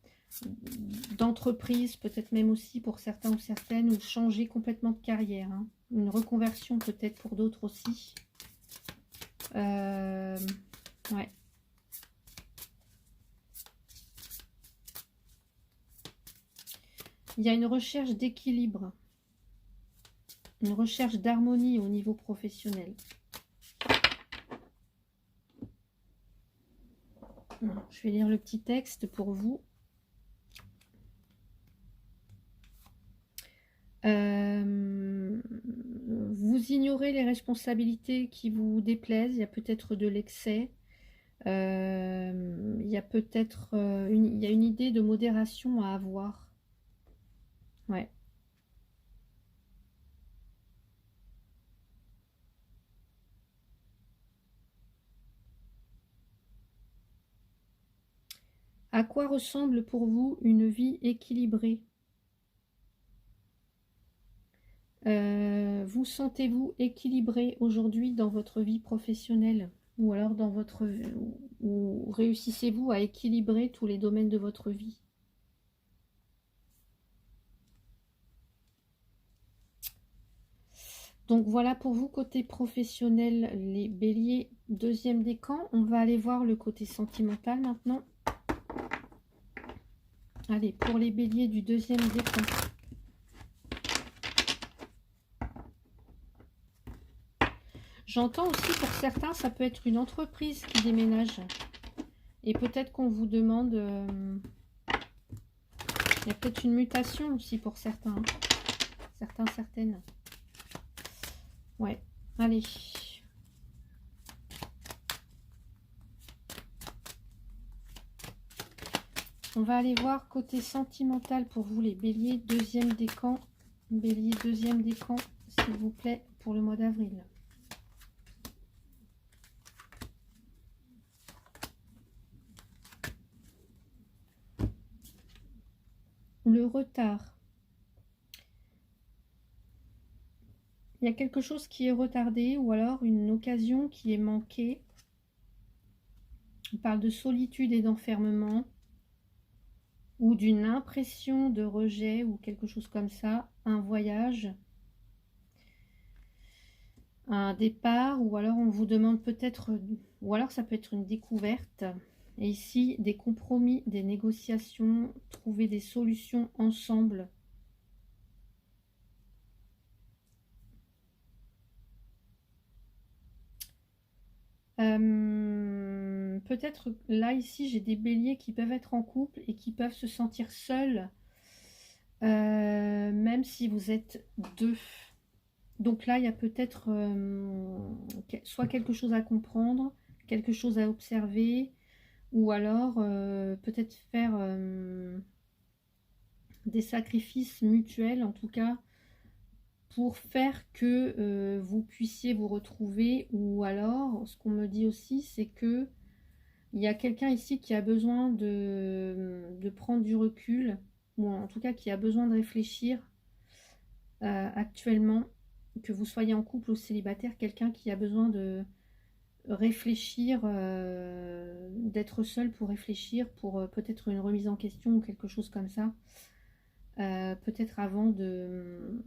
A: d'entreprise, peut-être même aussi pour certains ou certaines, ou changer complètement de carrière. Hein. Une reconversion peut-être pour d'autres aussi. Ouais. Il y a une recherche d'équilibre. Une recherche d'harmonie au niveau professionnel. Je vais lire le petit texte pour vous. Vous ignorez les responsabilités qui vous déplaisent. Il y a peut-être de l'excès. Il y a peut-être il y a une idée de modération à avoir. Ouais. À quoi ressemble pour vous une vie équilibrée? Vous sentez-vous équilibré aujourd'hui dans votre vie professionnelle? Ou alors dans votre... ou réussissez-vous à équilibrer tous les domaines de votre vie? Donc voilà pour vous côté professionnel, les béliers, deuxième décan. On va aller voir le côté sentimental maintenant. Allez, pour les béliers du deuxième décan. J'entends aussi pour certains, ça peut être une entreprise qui déménage. Et peut-être qu'on vous demande... il y a peut-être une mutation aussi pour certains. Hein. Certains, certaines. Ouais, allez. On va aller voir côté sentimental pour vous les béliers, deuxième décan. Bélier, deuxième décan, s'il vous plaît, pour le mois d'avril. Le retard. Il y a quelque chose qui est retardé ou alors une occasion qui est manquée. On parle de solitude et d'enfermement. ou d'une impression de rejet ou quelque chose comme ça, un voyage, un départ, ou alors on vous demande peut-être, ou alors ça peut être une découverte. Et ici, des compromis, des négociations, trouver des solutions ensemble. Peut-être là, ici, j'ai des béliers qui peuvent être en couple et qui peuvent se sentir seuls, même si vous êtes deux. Donc là, il y a peut-être soit quelque chose à comprendre, quelque chose à observer, ou alors peut-être faire des sacrifices mutuels, en tout cas, pour faire que vous puissiez vous retrouver. Ou alors, ce qu'on me dit aussi, c'est que il y a quelqu'un ici qui a besoin de prendre du recul, ou en tout cas qui a besoin de réfléchir actuellement, que vous soyez en couple ou célibataire, quelqu'un qui a besoin de réfléchir, d'être seul pour réfléchir, pour peut-être une remise en question ou quelque chose comme ça, peut-être avant de...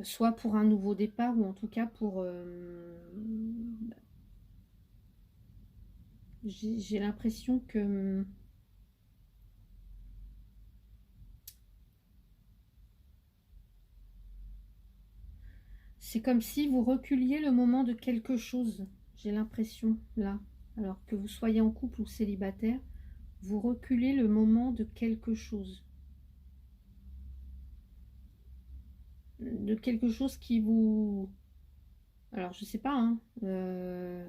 A: soit pour un nouveau départ, ou en tout cas pour... j'ai l'impression que... c'est comme si vous reculiez le moment de quelque chose. J'ai l'impression, là. Alors que vous soyez en couple ou célibataire, vous reculez le moment de quelque chose. De quelque chose qui vous... Alors, je sais pas, hein,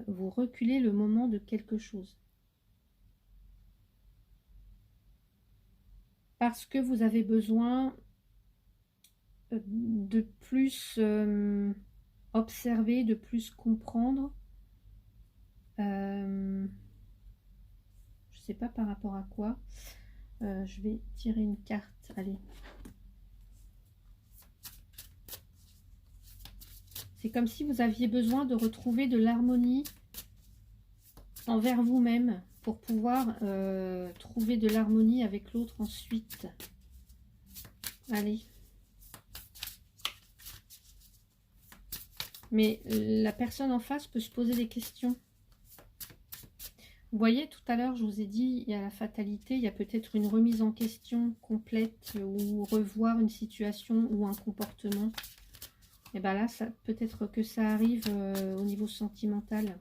A: vous reculez le moment de quelque chose. Parce que vous avez besoin de plus observer, de plus comprendre. Je sais pas par rapport à quoi. Je vais tirer une carte. Allez. C'est comme si vous aviez besoin de retrouver de l'harmonie envers vous-même pour pouvoir trouver de l'harmonie avec l'autre ensuite. Allez. Mais la personne en face peut se poser des questions. Vous voyez, tout à l'heure, je vous ai dit, il y a la fatalité, il y a peut-être une remise en question complète ou revoir une situation ou un comportement. Et bien là, peut-être que ça arrive au niveau sentimental.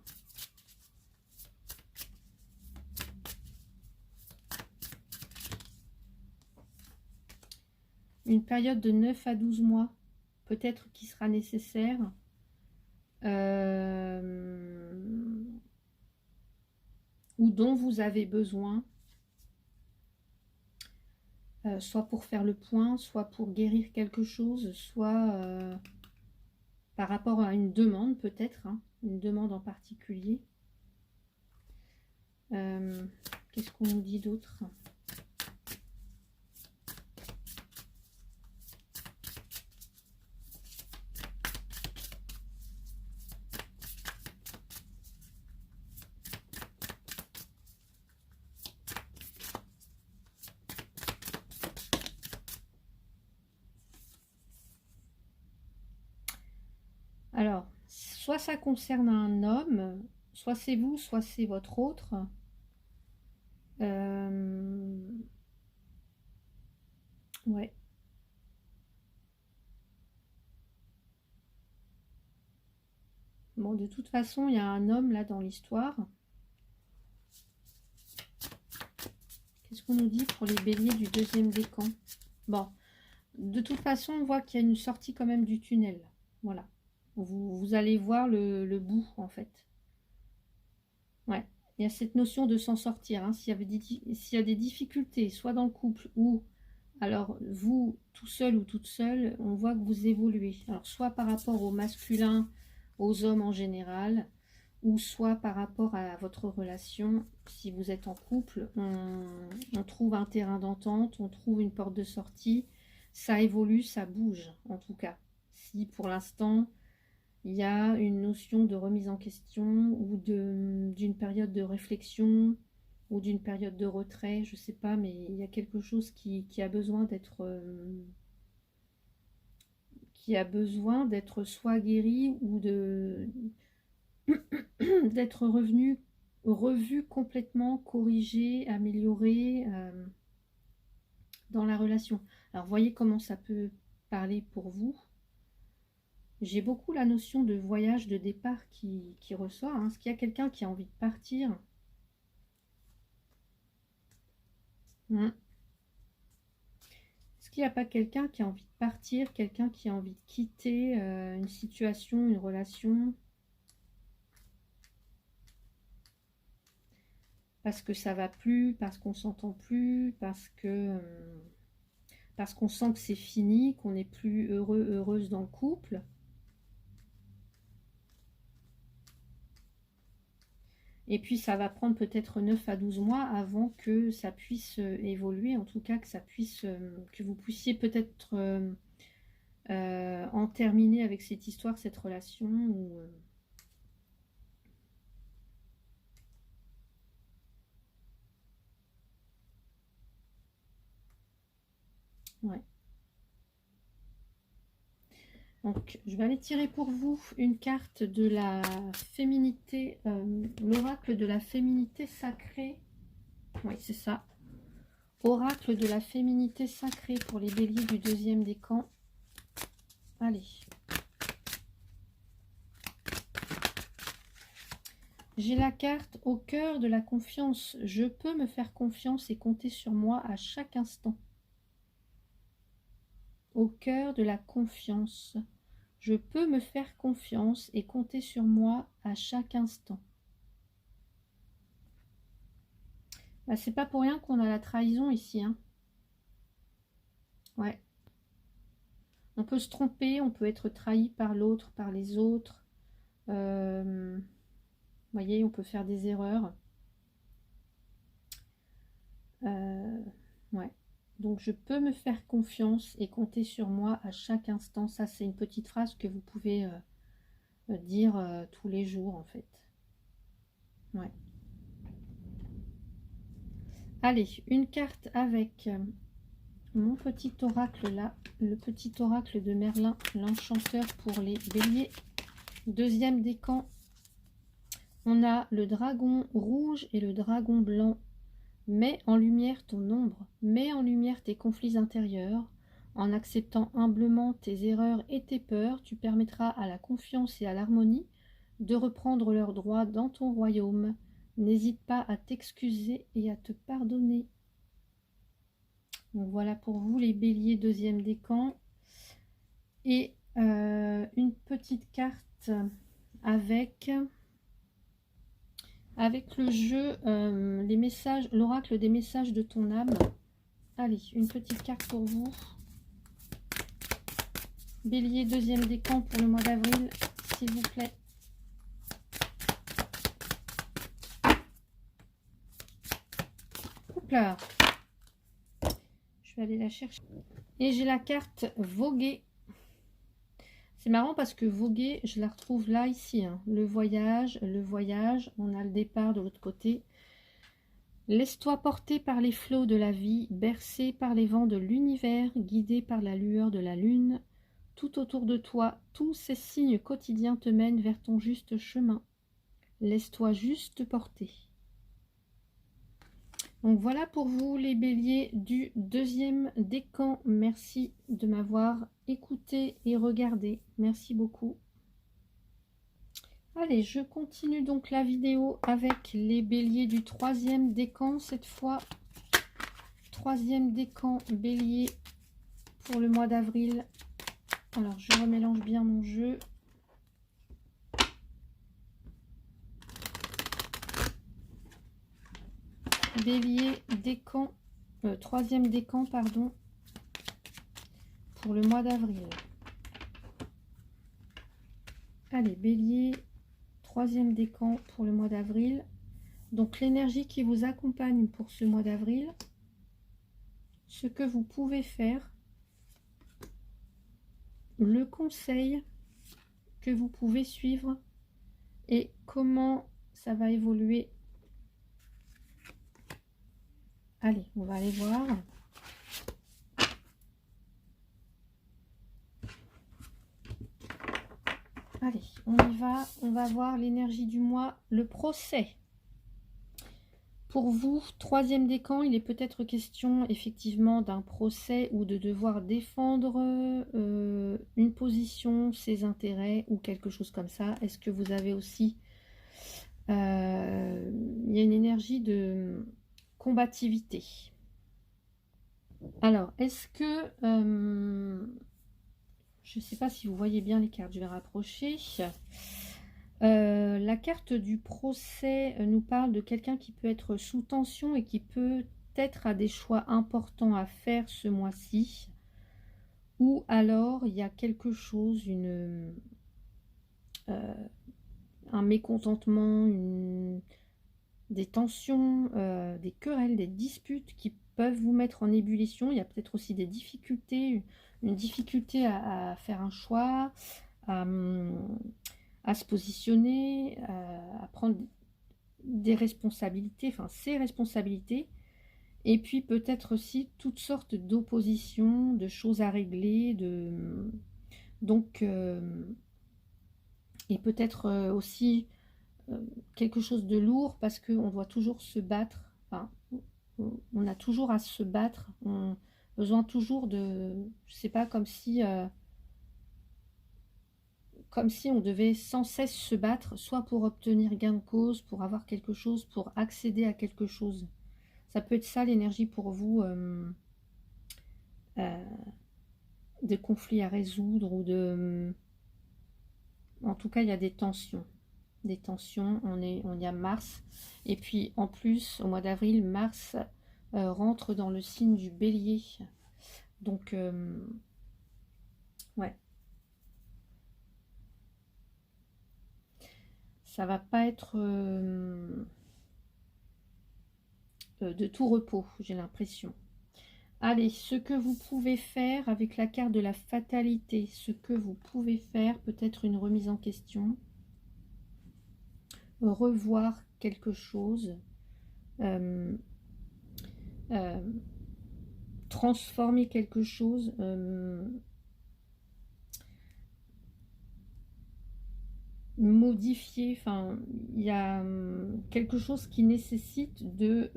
A: Une période de 9 à 12 mois, peut-être qui sera nécessaire. Ou dont vous avez besoin, soit pour faire le point, soit pour guérir quelque chose, soit par rapport à une demande peut-être, hein, une demande en particulier. Qu'est-ce qu'on nous dit d'autre ? Alors, soit ça concerne un homme, soit c'est vous, soit c'est votre autre. Ouais. Bon, de toute façon, il y a un homme là dans l'histoire. Qu'est-ce qu'on nous dit pour les béliers du deuxième décan? Bon, de toute façon, on voit qu'il y a une sortie quand même du tunnel. Voilà. Vous allez voir le bout, en fait. Ouais. Il y a cette notion de s'en sortir. Hein. S'il y a des difficultés, soit dans le couple, ou alors vous, tout seul ou toute seule, on voit que vous évoluez. Alors, soit par rapport au masculin, aux hommes en général, ou soit par rapport à votre relation. Si vous êtes en couple, on trouve un terrain d'entente, on trouve une porte de sortie. Ça évolue, ça bouge, en tout cas. Si pour l'instant, il y a une notion de remise en question ou d'une période de réflexion ou d'une période de retrait, je sais pas, mais il y a quelque chose qui a besoin d'être soit guéri ou d'être revu complètement, corrigé, amélioré dans la relation. Alors voyez comment ça peut parler pour vous. J'ai beaucoup la notion de voyage, de départ qui ressort. Hein. Est-ce qu'il y a quelqu'un qui a envie de partir? Est-ce qu'il n'y a pas quelqu'un qui a envie de partir, quelqu'un qui a envie de quitter une situation, une relation? Parce que ça va plus, parce qu'on s'entend plus, parce qu'on sent que c'est fini, qu'on n'est plus heureux, heureuse dans le couple. Et puis ça va prendre peut-être 9 à 12 mois avant que ça puisse évoluer, en tout cas que ça puisse, que vous puissiez peut-être en terminer avec cette histoire, cette relation. Ouais. Donc, je vais aller tirer pour vous une carte de la féminité, l'oracle de la féminité sacrée. Oui, c'est ça. Oracle de la féminité sacrée pour les béliers du deuxième décan. Allez. J'ai la carte au cœur de la confiance. Je peux me faire confiance et compter sur moi à chaque instant. Au cœur de la confiance. Je peux me faire confiance et compter sur moi à chaque instant. Bah, c'est pas pour rien qu'on a la trahison ici. Hein. Ouais. On peut se tromper, on peut être trahi par l'autre, par les autres. Vous voyez, on peut faire des erreurs. Ouais. Donc, je peux me faire confiance et compter sur moi à chaque instant. Ça, c'est une petite phrase que vous pouvez dire tous les jours, en fait. Ouais. Allez, une carte avec mon petit oracle là, le petit oracle de Merlin, l'enchanteur pour les béliers. Deuxième décan, on a le dragon rouge et le dragon blanc. Mets en lumière ton ombre, mets en lumière tes conflits intérieurs. En acceptant humblement tes erreurs et tes peurs, tu permettras à la confiance et à l'harmonie de reprendre leurs droits dans ton royaume. N'hésite pas à t'excuser et à te pardonner. Donc voilà pour vous les béliers deuxième décan. Et une petite carte avec le jeu, les messages, l'oracle des messages de ton âme. Allez, une petite carte pour vous. Bélier, deuxième décan pour le mois d'avril, s'il vous plaît. Hop là. Je vais aller la chercher. Et j'ai la carte voguer. C'est marrant parce que voguer, je la retrouve là, ici. Hein. Le voyage, on a le départ de l'autre côté. Laisse-toi porter par les flots de la vie, bercé par les vents de l'univers, guidé par la lueur de la lune. Tout autour de toi, tous ces signes quotidiens te mènent vers ton juste chemin. Laisse-toi juste porter. Donc voilà pour vous les béliers du deuxième décan. Merci de m'avoir écouté et regardé. Merci beaucoup. Allez, je continue donc la vidéo avec les béliers du troisième décan. Cette fois, troisième décan bélier pour le mois d'avril. Alors, je remélange bien mon jeu. Bélier, décan, troisième décan, pardon, pour le mois d'avril. Allez, bélier, troisième décan pour le mois d'avril. Donc, l'énergie qui vous accompagne pour ce mois d'avril, ce que vous pouvez faire, le conseil que vous pouvez suivre et comment ça va évoluer. Allez, on va aller voir. Allez, on y va. On va voir l'énergie du mois, le procès. Pour vous, troisième décan, il est peut-être question effectivement d'un procès ou de devoir défendre une position, ses intérêts ou quelque chose comme ça. Est-ce que vous avez aussi... il y a une énergie de combativité. Alors, est-ce que... je ne sais pas si vous voyez bien les cartes, je vais rapprocher. La carte du procès nous parle de quelqu'un qui peut être sous tension et qui peut être à des choix importants à faire ce mois-ci. Ou alors il y a quelque chose, un mécontentement, des tensions, des querelles, des disputes qui peuvent vous mettre en ébullition. Il y a peut-être aussi des difficultés, une difficulté à faire un choix, à se positionner, à prendre des responsabilités, enfin ses responsabilités, et puis peut-être aussi toutes sortes d'oppositions, de choses à régler, donc et peut-être aussi quelque chose de lourd parce qu'on doit toujours se battre, enfin, on a toujours à se battre, on a besoin toujours de, je sais pas, comme si on devait sans cesse se battre, soit pour obtenir gain de cause, pour avoir quelque chose, pour accéder à quelque chose. Ça peut être ça l'énergie pour vous, de conflits à résoudre ou de... En tout cas, il y a des tensions. Des tensions, on y a Mars. Et puis, en plus, au mois d'avril, Mars rentre dans le signe du Bélier. Donc, ouais. Ça va pas être de tout repos, j'ai l'impression. Allez, ce que vous pouvez faire avec la carte de la fatalité, ce que vous pouvez faire, peut-être une remise en question, revoir quelque chose, transformer quelque chose, modifier, enfin, il y a quelque chose qui nécessite de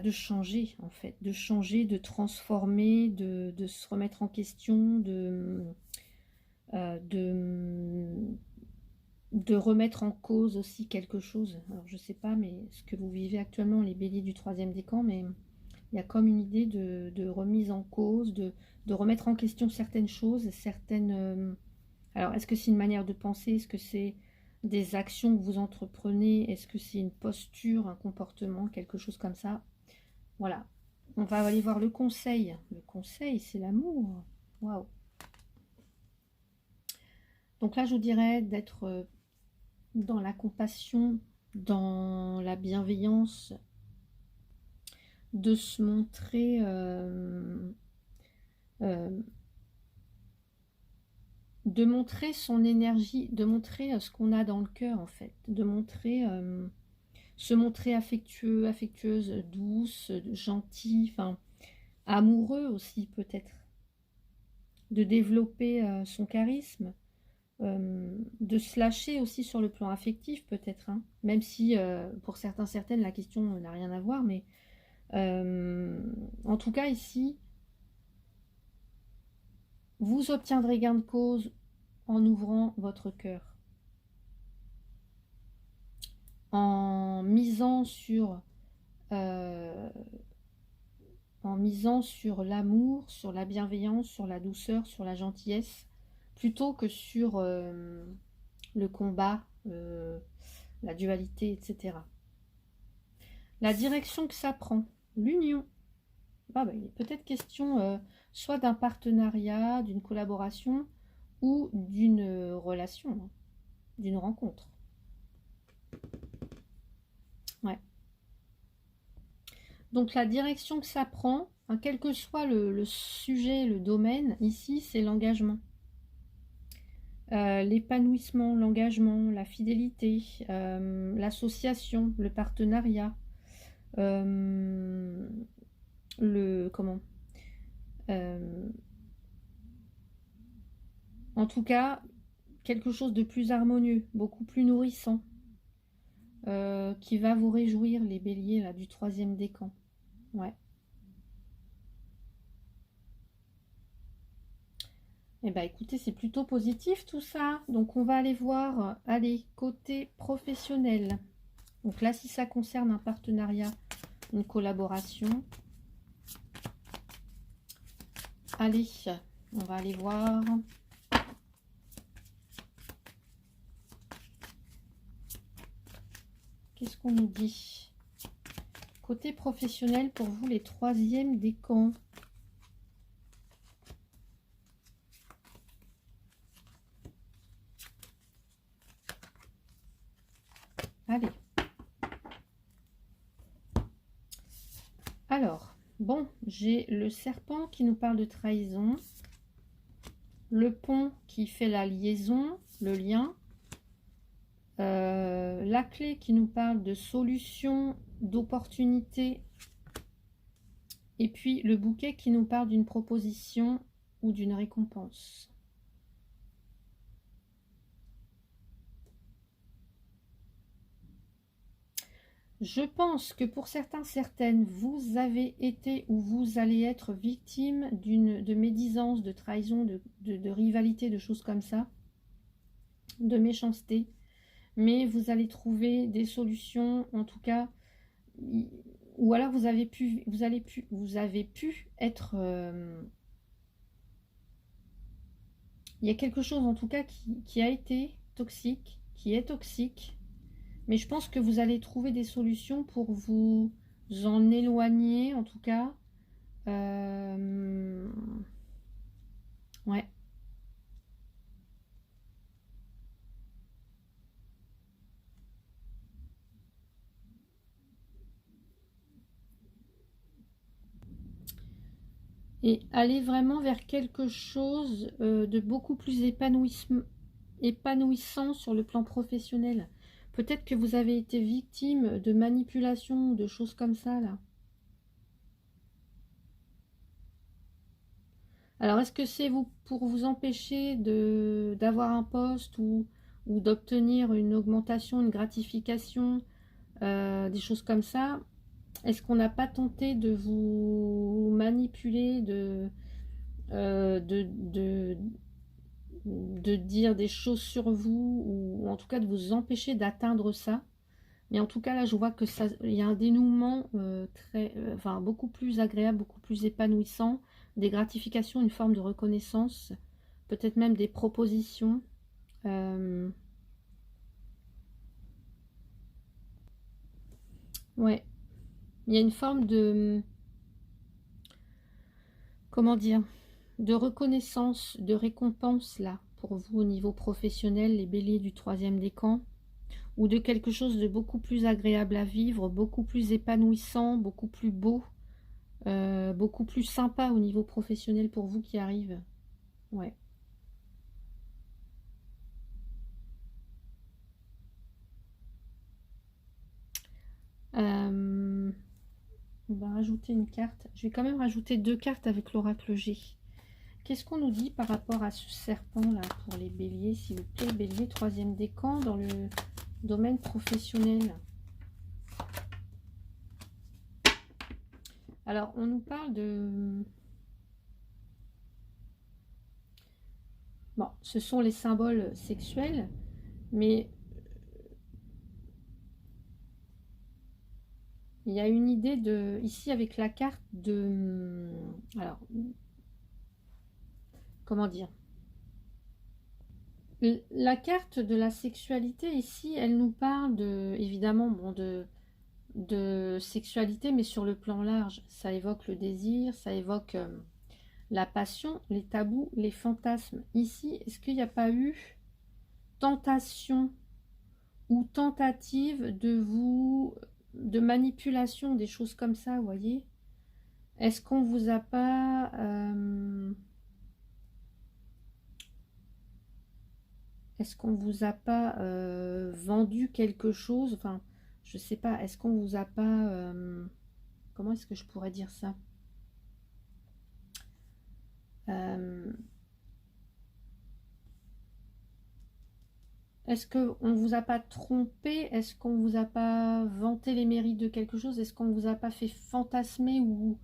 A: changer, en fait, de changer, de transformer, de se remettre en question, de remettre en cause aussi quelque chose. Alors je sais pas, mais ce que vous vivez actuellement, les béliers du troisième décan, mais il y a comme une idée de remise en cause, de remettre en question certaines choses, certaines... alors est-ce que c'est une manière de penser? Est-ce que c'est des actions que vous entreprenez? Est-ce que c'est une posture, un comportement, quelque chose comme ça? Voilà. On va aller voir le conseil. Le conseil, c'est l'amour. Waouh. Donc là, je vous dirais d'être dans la compassion, dans la bienveillance, de se montrer de montrer son énergie, de montrer ce qu'on a dans le cœur en fait, de montrer se montrer affectueux, affectueuse, douce, gentil, enfin amoureux aussi peut-être, de développer son charisme, de se lâcher aussi sur le plan affectif peut-être, hein, même si pour certaines la question n'a rien à voir, mais en tout cas ici vous obtiendrez gain de cause en ouvrant votre cœur, en misant sur l'amour, sur la bienveillance, sur la douceur, sur la gentillesse, plutôt que sur le combat, la dualité, etc. La direction que ça prend, l'union. Il est peut-être question soit d'un partenariat, d'une collaboration ou d'une relation, hein, d'une rencontre. Ouais. Donc la direction que ça prend, Hein, quel que soit le sujet, le domaine, ici, c'est l'engagement. L'épanouissement, l'engagement, la fidélité, l'association, le partenariat, comment en tout cas, quelque chose de plus harmonieux, beaucoup plus nourrissant, qui va vous réjouir, les béliers là, du 3e décan. Ouais. Eh bien, écoutez, c'est plutôt positif tout ça. Donc, on va aller voir, allez, côté professionnel. Donc là, si ça concerne un partenariat, une collaboration, allez, on va aller voir. Qu'est-ce qu'on nous dit? Côté professionnel, pour vous, les 3e décans. Allez. Alors, bon, j'ai le serpent qui nous parle de trahison, le pont qui fait la liaison, le lien, la clé qui nous parle de solution, d'opportunité, et puis le bouquet qui nous parle d'une proposition ou d'une récompense. Je pense que pour certains, certaines, vous avez été ou vous allez être victime de médisance, de trahison, de rivalité, de choses comme ça, de méchanceté. Mais vous allez trouver des solutions, en tout cas, ou alors vous avez pu être... il y a quelque chose en tout cas qui a été toxique, qui est toxique. Mais je pense que vous allez trouver des solutions pour vous en éloigner, en tout cas. Ouais. Et aller vraiment vers quelque chose de beaucoup plus épanouissant sur le plan professionnel. Peut-être que vous avez été victime de manipulation, de choses comme ça, là. Alors, est-ce que c'est pour vous empêcher d'avoir un poste ou d'obtenir une augmentation, une gratification, des choses comme ça? Est-ce qu'on n'a pas tenté de vous manipuler, euh, de, de, de dire des choses sur vous, ou en tout cas de vous empêcher d'atteindre ça? Mais en tout cas, là, je vois que il y a un dénouement enfin, beaucoup plus agréable, beaucoup plus épanouissant, des gratifications, une forme de reconnaissance, peut-être même des propositions. Ouais, il y a une forme de, comment dire, de reconnaissance, de récompense là, pour vous au niveau professionnel, les béliers du 3e décan, ou de quelque chose de beaucoup plus agréable à vivre, beaucoup plus épanouissant, beaucoup plus beau, beaucoup plus sympa au niveau professionnel pour vous qui arrive. Ouais. On va rajouter une carte. Je vais quand même rajouter 2 cartes avec l'oracle G. Qu'est-ce qu'on nous dit par rapport à ce serpent là pour les béliers, s'il vous plaît? Bélier, 3e décan dans le domaine professionnel. Alors, on nous parle de... Bon, ce sont les symboles sexuels, mais il y a une idée de... Ici, avec la carte de... Alors, comment dire? La carte de la sexualité, ici, elle nous parle de... Évidemment, bon, de sexualité, mais sur le plan large. Ça évoque le désir, ça évoque la passion, les tabous, les fantasmes. Ici, est-ce qu'il n'y a pas eu tentation ou tentative de manipulation, des choses comme ça, vous voyez? Est-ce qu'on vous a pas... est-ce qu'on vous a pas vendu quelque chose? Enfin, je sais pas. Est-ce qu'on vous a pas... comment est-ce que je pourrais dire ça? Est-ce qu'on ne vous a pas trompé? Est-ce qu'on vous a pas vanté les mérites de quelque chose? Est-ce qu'on vous a pas fait fantasmer ou,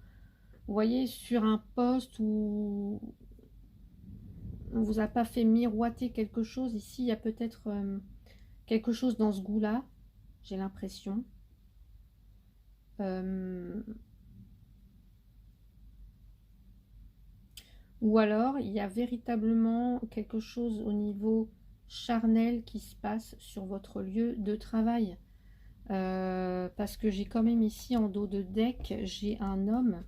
A: vous voyez, sur un poste ou on vous a pas fait miroiter quelque chose? Ici, il y a peut-être quelque chose dans ce goût-là, j'ai l'impression. Ou alors, il y a véritablement quelque chose au niveau charnel qui se passe sur votre lieu de travail. Parce que j'ai quand même ici en dos de deck, j'ai un homme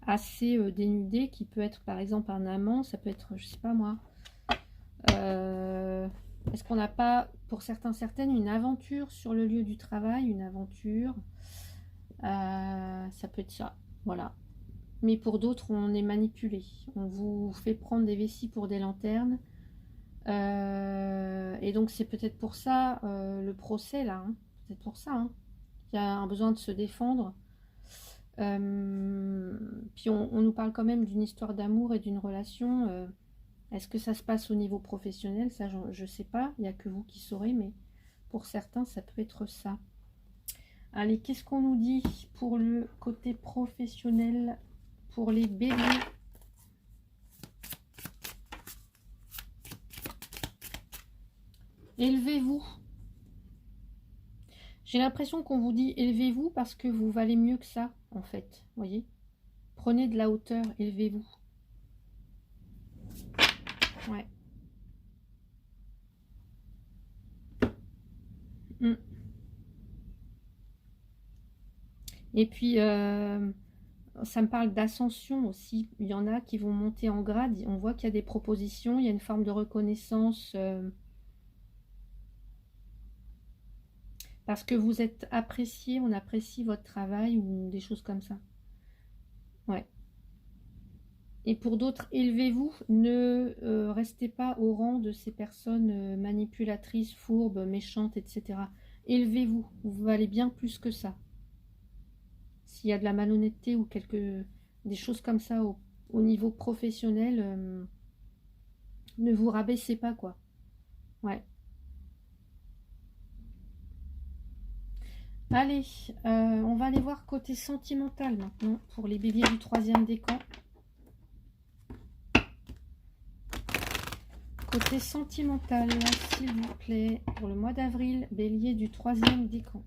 A: assez dénudé qui peut être par exemple un amant, ça peut être, je sais pas moi. Est-ce qu'on n'a pas, pour certains, certaines, une aventure sur le lieu du travail, une aventure, ça peut être ça, voilà. Mais pour d'autres, on est manipulé. On vous fait prendre des vessies pour des lanternes. Et donc c'est peut-être pour ça le procès là, hein. C'est pour ça hein. Il y a un besoin de se défendre. Puis on nous parle quand même d'une histoire d'amour et d'une relation. Est-ce que ça se passe au niveau professionnel? Ça, je sais pas. Il n'y a que vous qui saurez, mais pour certains, ça peut être ça. Allez, qu'est-ce qu'on nous dit pour le côté professionnel, pour les béliers? Élevez-vous. J'ai l'impression qu'on vous dit élevez-vous parce que vous valez mieux que ça, en fait. Voyez? Prenez de la hauteur, élevez-vous. Ouais. Et puis, ça me parle d'ascension aussi. Il y en a qui vont monter en grade. On voit qu'il y a des propositions, il y a une forme de reconnaissance parce que vous êtes apprécié, on apprécie votre travail ou des choses comme ça. Ouais. Et pour d'autres, élevez-vous, ne restez pas au rang de ces personnes manipulatrices, fourbes, méchantes, etc. Élevez-vous, vous valez bien plus que ça. S'il y a de la malhonnêteté ou des choses comme ça au niveau professionnel, ne vous rabaissez pas, quoi. Ouais. Allez, on va aller voir côté sentimental maintenant pour les béliers du 3e décan. Côté sentimental, s'il vous plaît, pour le mois d'avril, bélier du 3e décan.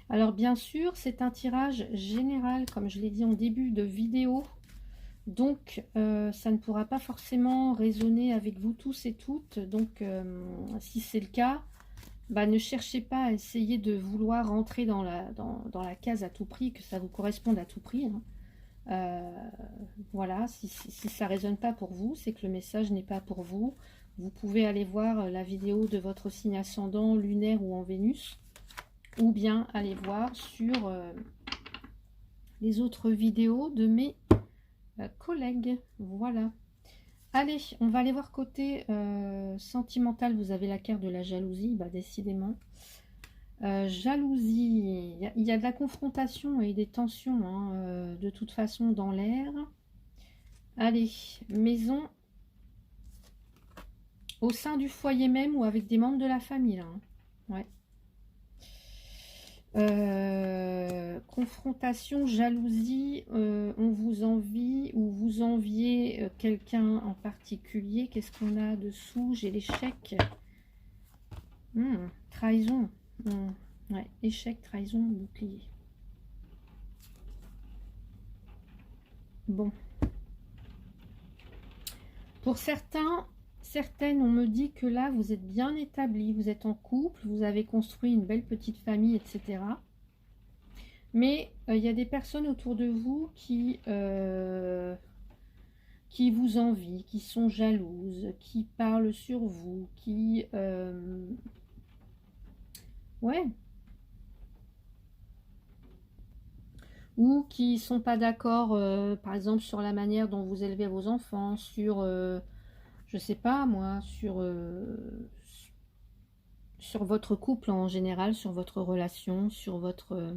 A: Alors bien sûr, c'est un tirage général, comme je l'ai dit en début de vidéo. Donc, ça ne pourra pas forcément résonner avec vous tous et toutes. Donc, si c'est le cas, bah, ne cherchez pas à essayer de vouloir rentrer dans la case à tout prix, que ça vous corresponde à tout prix. Hein. Voilà, si ça ne résonne pas pour vous, c'est que le message n'est pas pour vous. Vous pouvez aller voir la vidéo de votre signe ascendant, lunaire ou en Vénus. Ou bien aller voir sur les autres vidéos de mes collègues. Voilà. Allez, on va aller voir côté sentimental. Vous avez la carte de la jalousie, bah, décidément. Jalousie, il y a de la confrontation et des tensions hein, de toute façon dans l'air. Allez, maison au sein du foyer même ou avec des membres de la famille là. Hein. Ouais. Confrontation, jalousie, on vous envie ou vous enviez quelqu'un en particulier. Qu'est-ce qu'on a dessous? J'ai l'échec. Trahison. Ouais, échec, trahison, bouclier. Bon. Pour certaines, on me dit que là, vous êtes bien établi, vous êtes en couple, vous avez construit une belle petite famille, etc. Mais il y a des personnes autour de vous qui vous envient, qui sont jalouses, qui parlent sur vous, qui... ouais, ou qui sont pas d'accord, par exemple, sur la manière dont vous élevez vos enfants, sur, je sais pas moi, sur votre couple en général, sur votre relation, sur votre...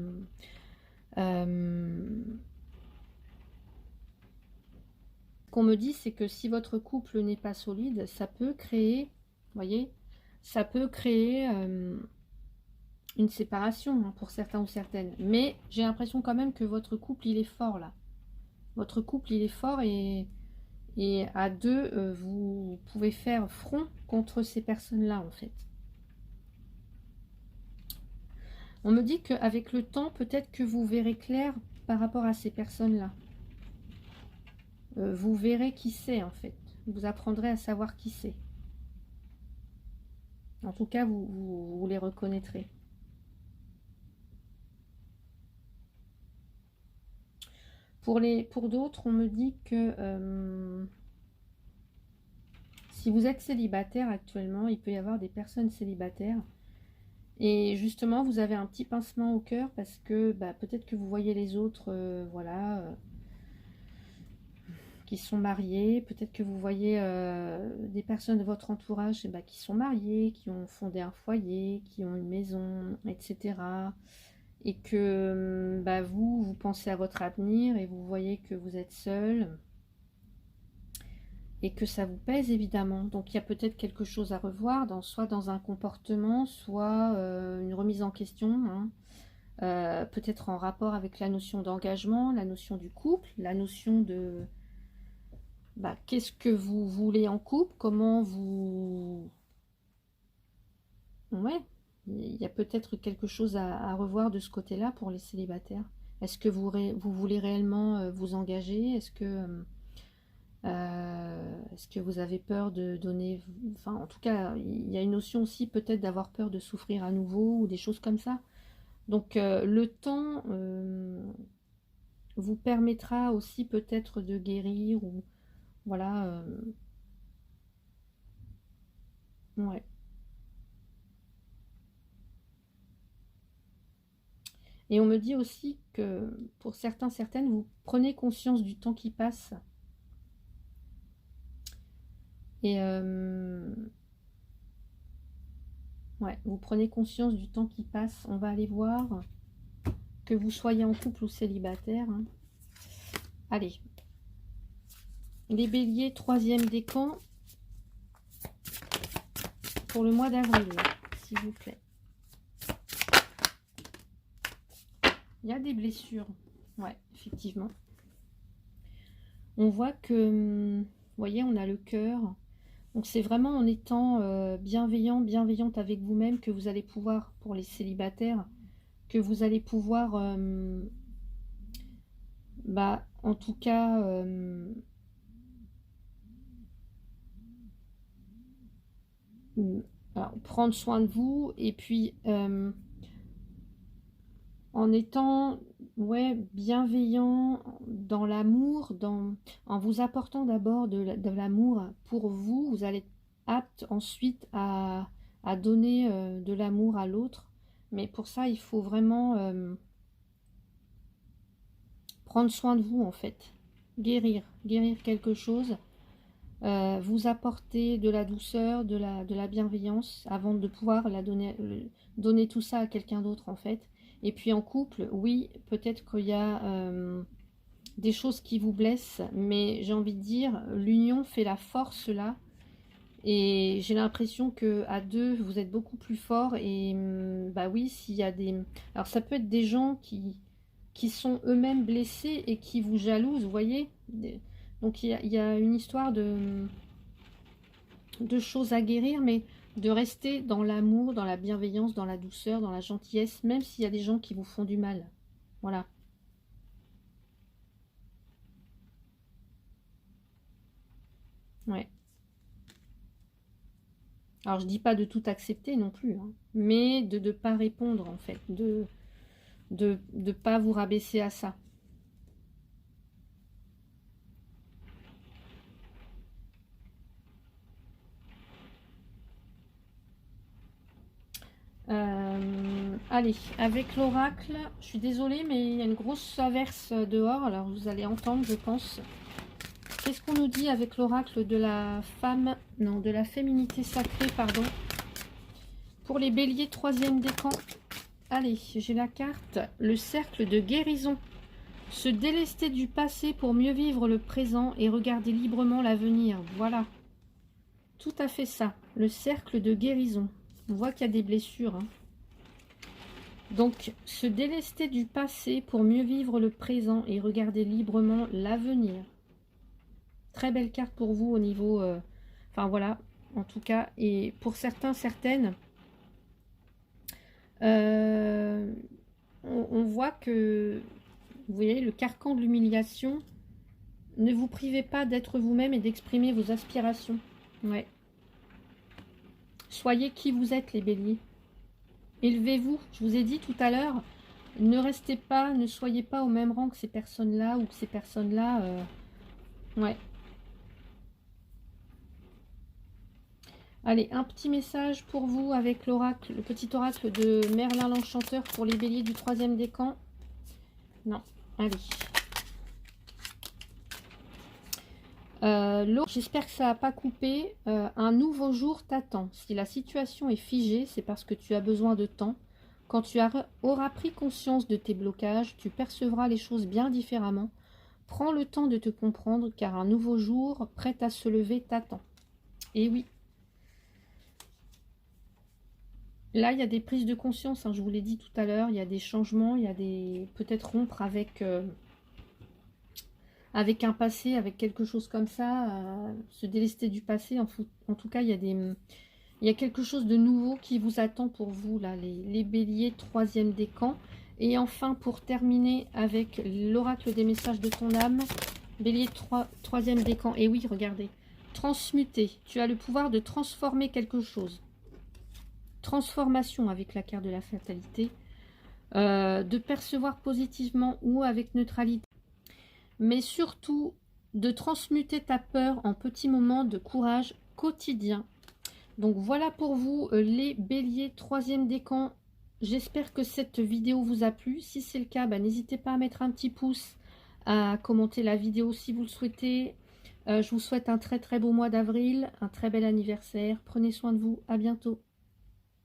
A: euh, ce qu'on me dit, c'est que si votre couple n'est pas solide, ça peut créer, voyez, ça peut créer une séparation hein, pour certains ou certaines. Mais j'ai l'impression quand même que votre couple, il est fort là. Votre couple, il est fort et à deux, vous pouvez faire front contre ces personnes-là en fait. On me dit qu'avec le temps, peut-être que vous verrez clair par rapport à ces personnes-là. Vous verrez qui c'est en fait. Vous apprendrez à savoir qui c'est. En tout cas, vous les reconnaîtrez. Pour d'autres, on me dit que si vous êtes célibataire actuellement, il peut y avoir des personnes célibataires. Et justement, vous avez un petit pincement au cœur parce que bah, peut-être que vous voyez les autres, voilà, qui sont mariés. Peut-être que vous voyez des personnes de votre entourage bah, qui sont mariées, qui ont fondé un foyer, qui ont une maison, etc. Et que bah, vous pensez à votre avenir et vous voyez que vous êtes seul et que ça vous pèse évidemment. Donc il y a peut-être quelque chose à revoir, soit dans un comportement, soit une remise en question, hein. Peut-être en rapport avec la notion d'engagement, la notion du couple, la notion de bah, qu'est-ce que vous voulez en couple, comment vous... Ouais, il y a peut-être quelque chose à revoir de ce côté-là pour les célibataires. Est-ce que vous voulez réellement vous engager? Est-ce que vous avez peur de donner... Enfin, en tout cas, il y a une notion aussi peut-être d'avoir peur de souffrir à nouveau ou des choses comme ça. Donc, le temps vous permettra aussi peut-être de guérir ou... Voilà. Ouais. Et on me dit aussi que pour certains, certaines, vous prenez conscience du temps qui passe. Et ouais, vous prenez conscience du temps qui passe. On va aller voir que vous soyez en couple ou célibataire, hein. Allez, les béliers, troisième décan pour le mois d'avril, s'il vous plaît. Il y a des blessures, ouais, effectivement. On voit que, vous voyez, on a le cœur. Donc c'est vraiment en étant bienveillante avec vous-même que vous allez pouvoir, pour les célibataires, que vous allez pouvoir, bah, en tout cas, alors, prendre soin de vous et puis en étant ouais, bienveillant dans l'amour, en vous apportant d'abord de l'amour pour vous, vous allez être apte ensuite à donner de l'amour à l'autre. Mais pour ça, il faut vraiment prendre soin de vous en fait. Guérir quelque chose, vous apporter de la douceur, de la bienveillance avant de pouvoir donner tout ça à quelqu'un d'autre en fait. Et puis en couple, oui, peut-être qu'il y a des choses qui vous blessent, mais j'ai envie de dire, l'union fait la force là. Et j'ai l'impression que à deux, vous êtes beaucoup plus fort. Et bah oui, s'il y a des... Alors ça peut être des gens qui sont eux-mêmes blessés et qui vous jalousent, vous voyez. Donc il y a une histoire de choses à guérir, mais de rester dans l'amour, dans la bienveillance, dans la douceur, dans la gentillesse, même s'il y a des gens qui vous font du mal. Voilà. Ouais. Alors je dis pas de tout accepter non plus, hein, mais de ne pas répondre en fait, de ne pas vous rabaisser à ça. Allez, avec l'oracle, je suis désolée, mais il y a une grosse averse dehors, alors vous allez entendre, je pense. Qu'est-ce qu'on nous dit avec l'oracle de la femme, non, de la féminité sacrée, pardon. Pour les béliers, troisième décan. Allez, j'ai la carte, le cercle de guérison. Se délester du passé pour mieux vivre le présent et regarder librement l'avenir. Voilà. Tout à fait ça, le cercle de guérison. On voit qu'il y a des blessures, hein. Donc, se délester du passé pour mieux vivre le présent et regarder librement l'avenir. Très belle carte pour vous au niveau... enfin, voilà, en tout cas. Et pour certains, certaines, on voit que, vous voyez, le carcan de l'humiliation, ne vous privez pas d'être vous-même et d'exprimer vos aspirations. Ouais. Soyez qui vous êtes, les béliers. Élevez-vous. Je vous ai dit tout à l'heure, ne restez pas, ne soyez pas au même rang que ces personnes-là ou que ces personnes-là. Ouais. Allez, un petit message pour vous avec l'oracle, le petit oracle de Merlin l'Enchanteur pour les béliers du troisième décan. Non, allez. J'espère que ça n'a pas coupé. Un nouveau jour t'attend. Si la situation est figée, c'est parce que tu as besoin de temps. Quand tu auras pris conscience de tes blocages, tu percevras les choses bien différemment. Prends le temps de te comprendre, car un nouveau jour, prêt à se lever, t'attend. Et oui. Là, il y a des prises de conscience, hein, je vous l'ai dit tout à l'heure. Il y a des changements, il y a des... peut-être rompre avec... avec un passé, avec quelque chose comme ça, se délester du passé. En tout cas, il y a quelque chose de nouveau qui vous attend pour vous, là, les béliers, troisième décan. Et enfin, pour terminer avec l'oracle des messages de ton âme, bélier, troisième décan. Et oui, regardez, transmuter. Tu as le pouvoir de transformer quelque chose. Transformation avec la carte de la fatalité. De percevoir positivement ou avec neutralité. Mais surtout de transmuter ta peur en petits moments de courage quotidien. Donc voilà pour vous les béliers, troisième décan. J'espère que cette vidéo vous a plu. Si c'est le cas, n'hésitez pas à mettre un petit pouce, à commenter la vidéo si vous le souhaitez. Je vous souhaite un très très beau mois d'avril, un très bel anniversaire. Prenez soin de vous, à bientôt.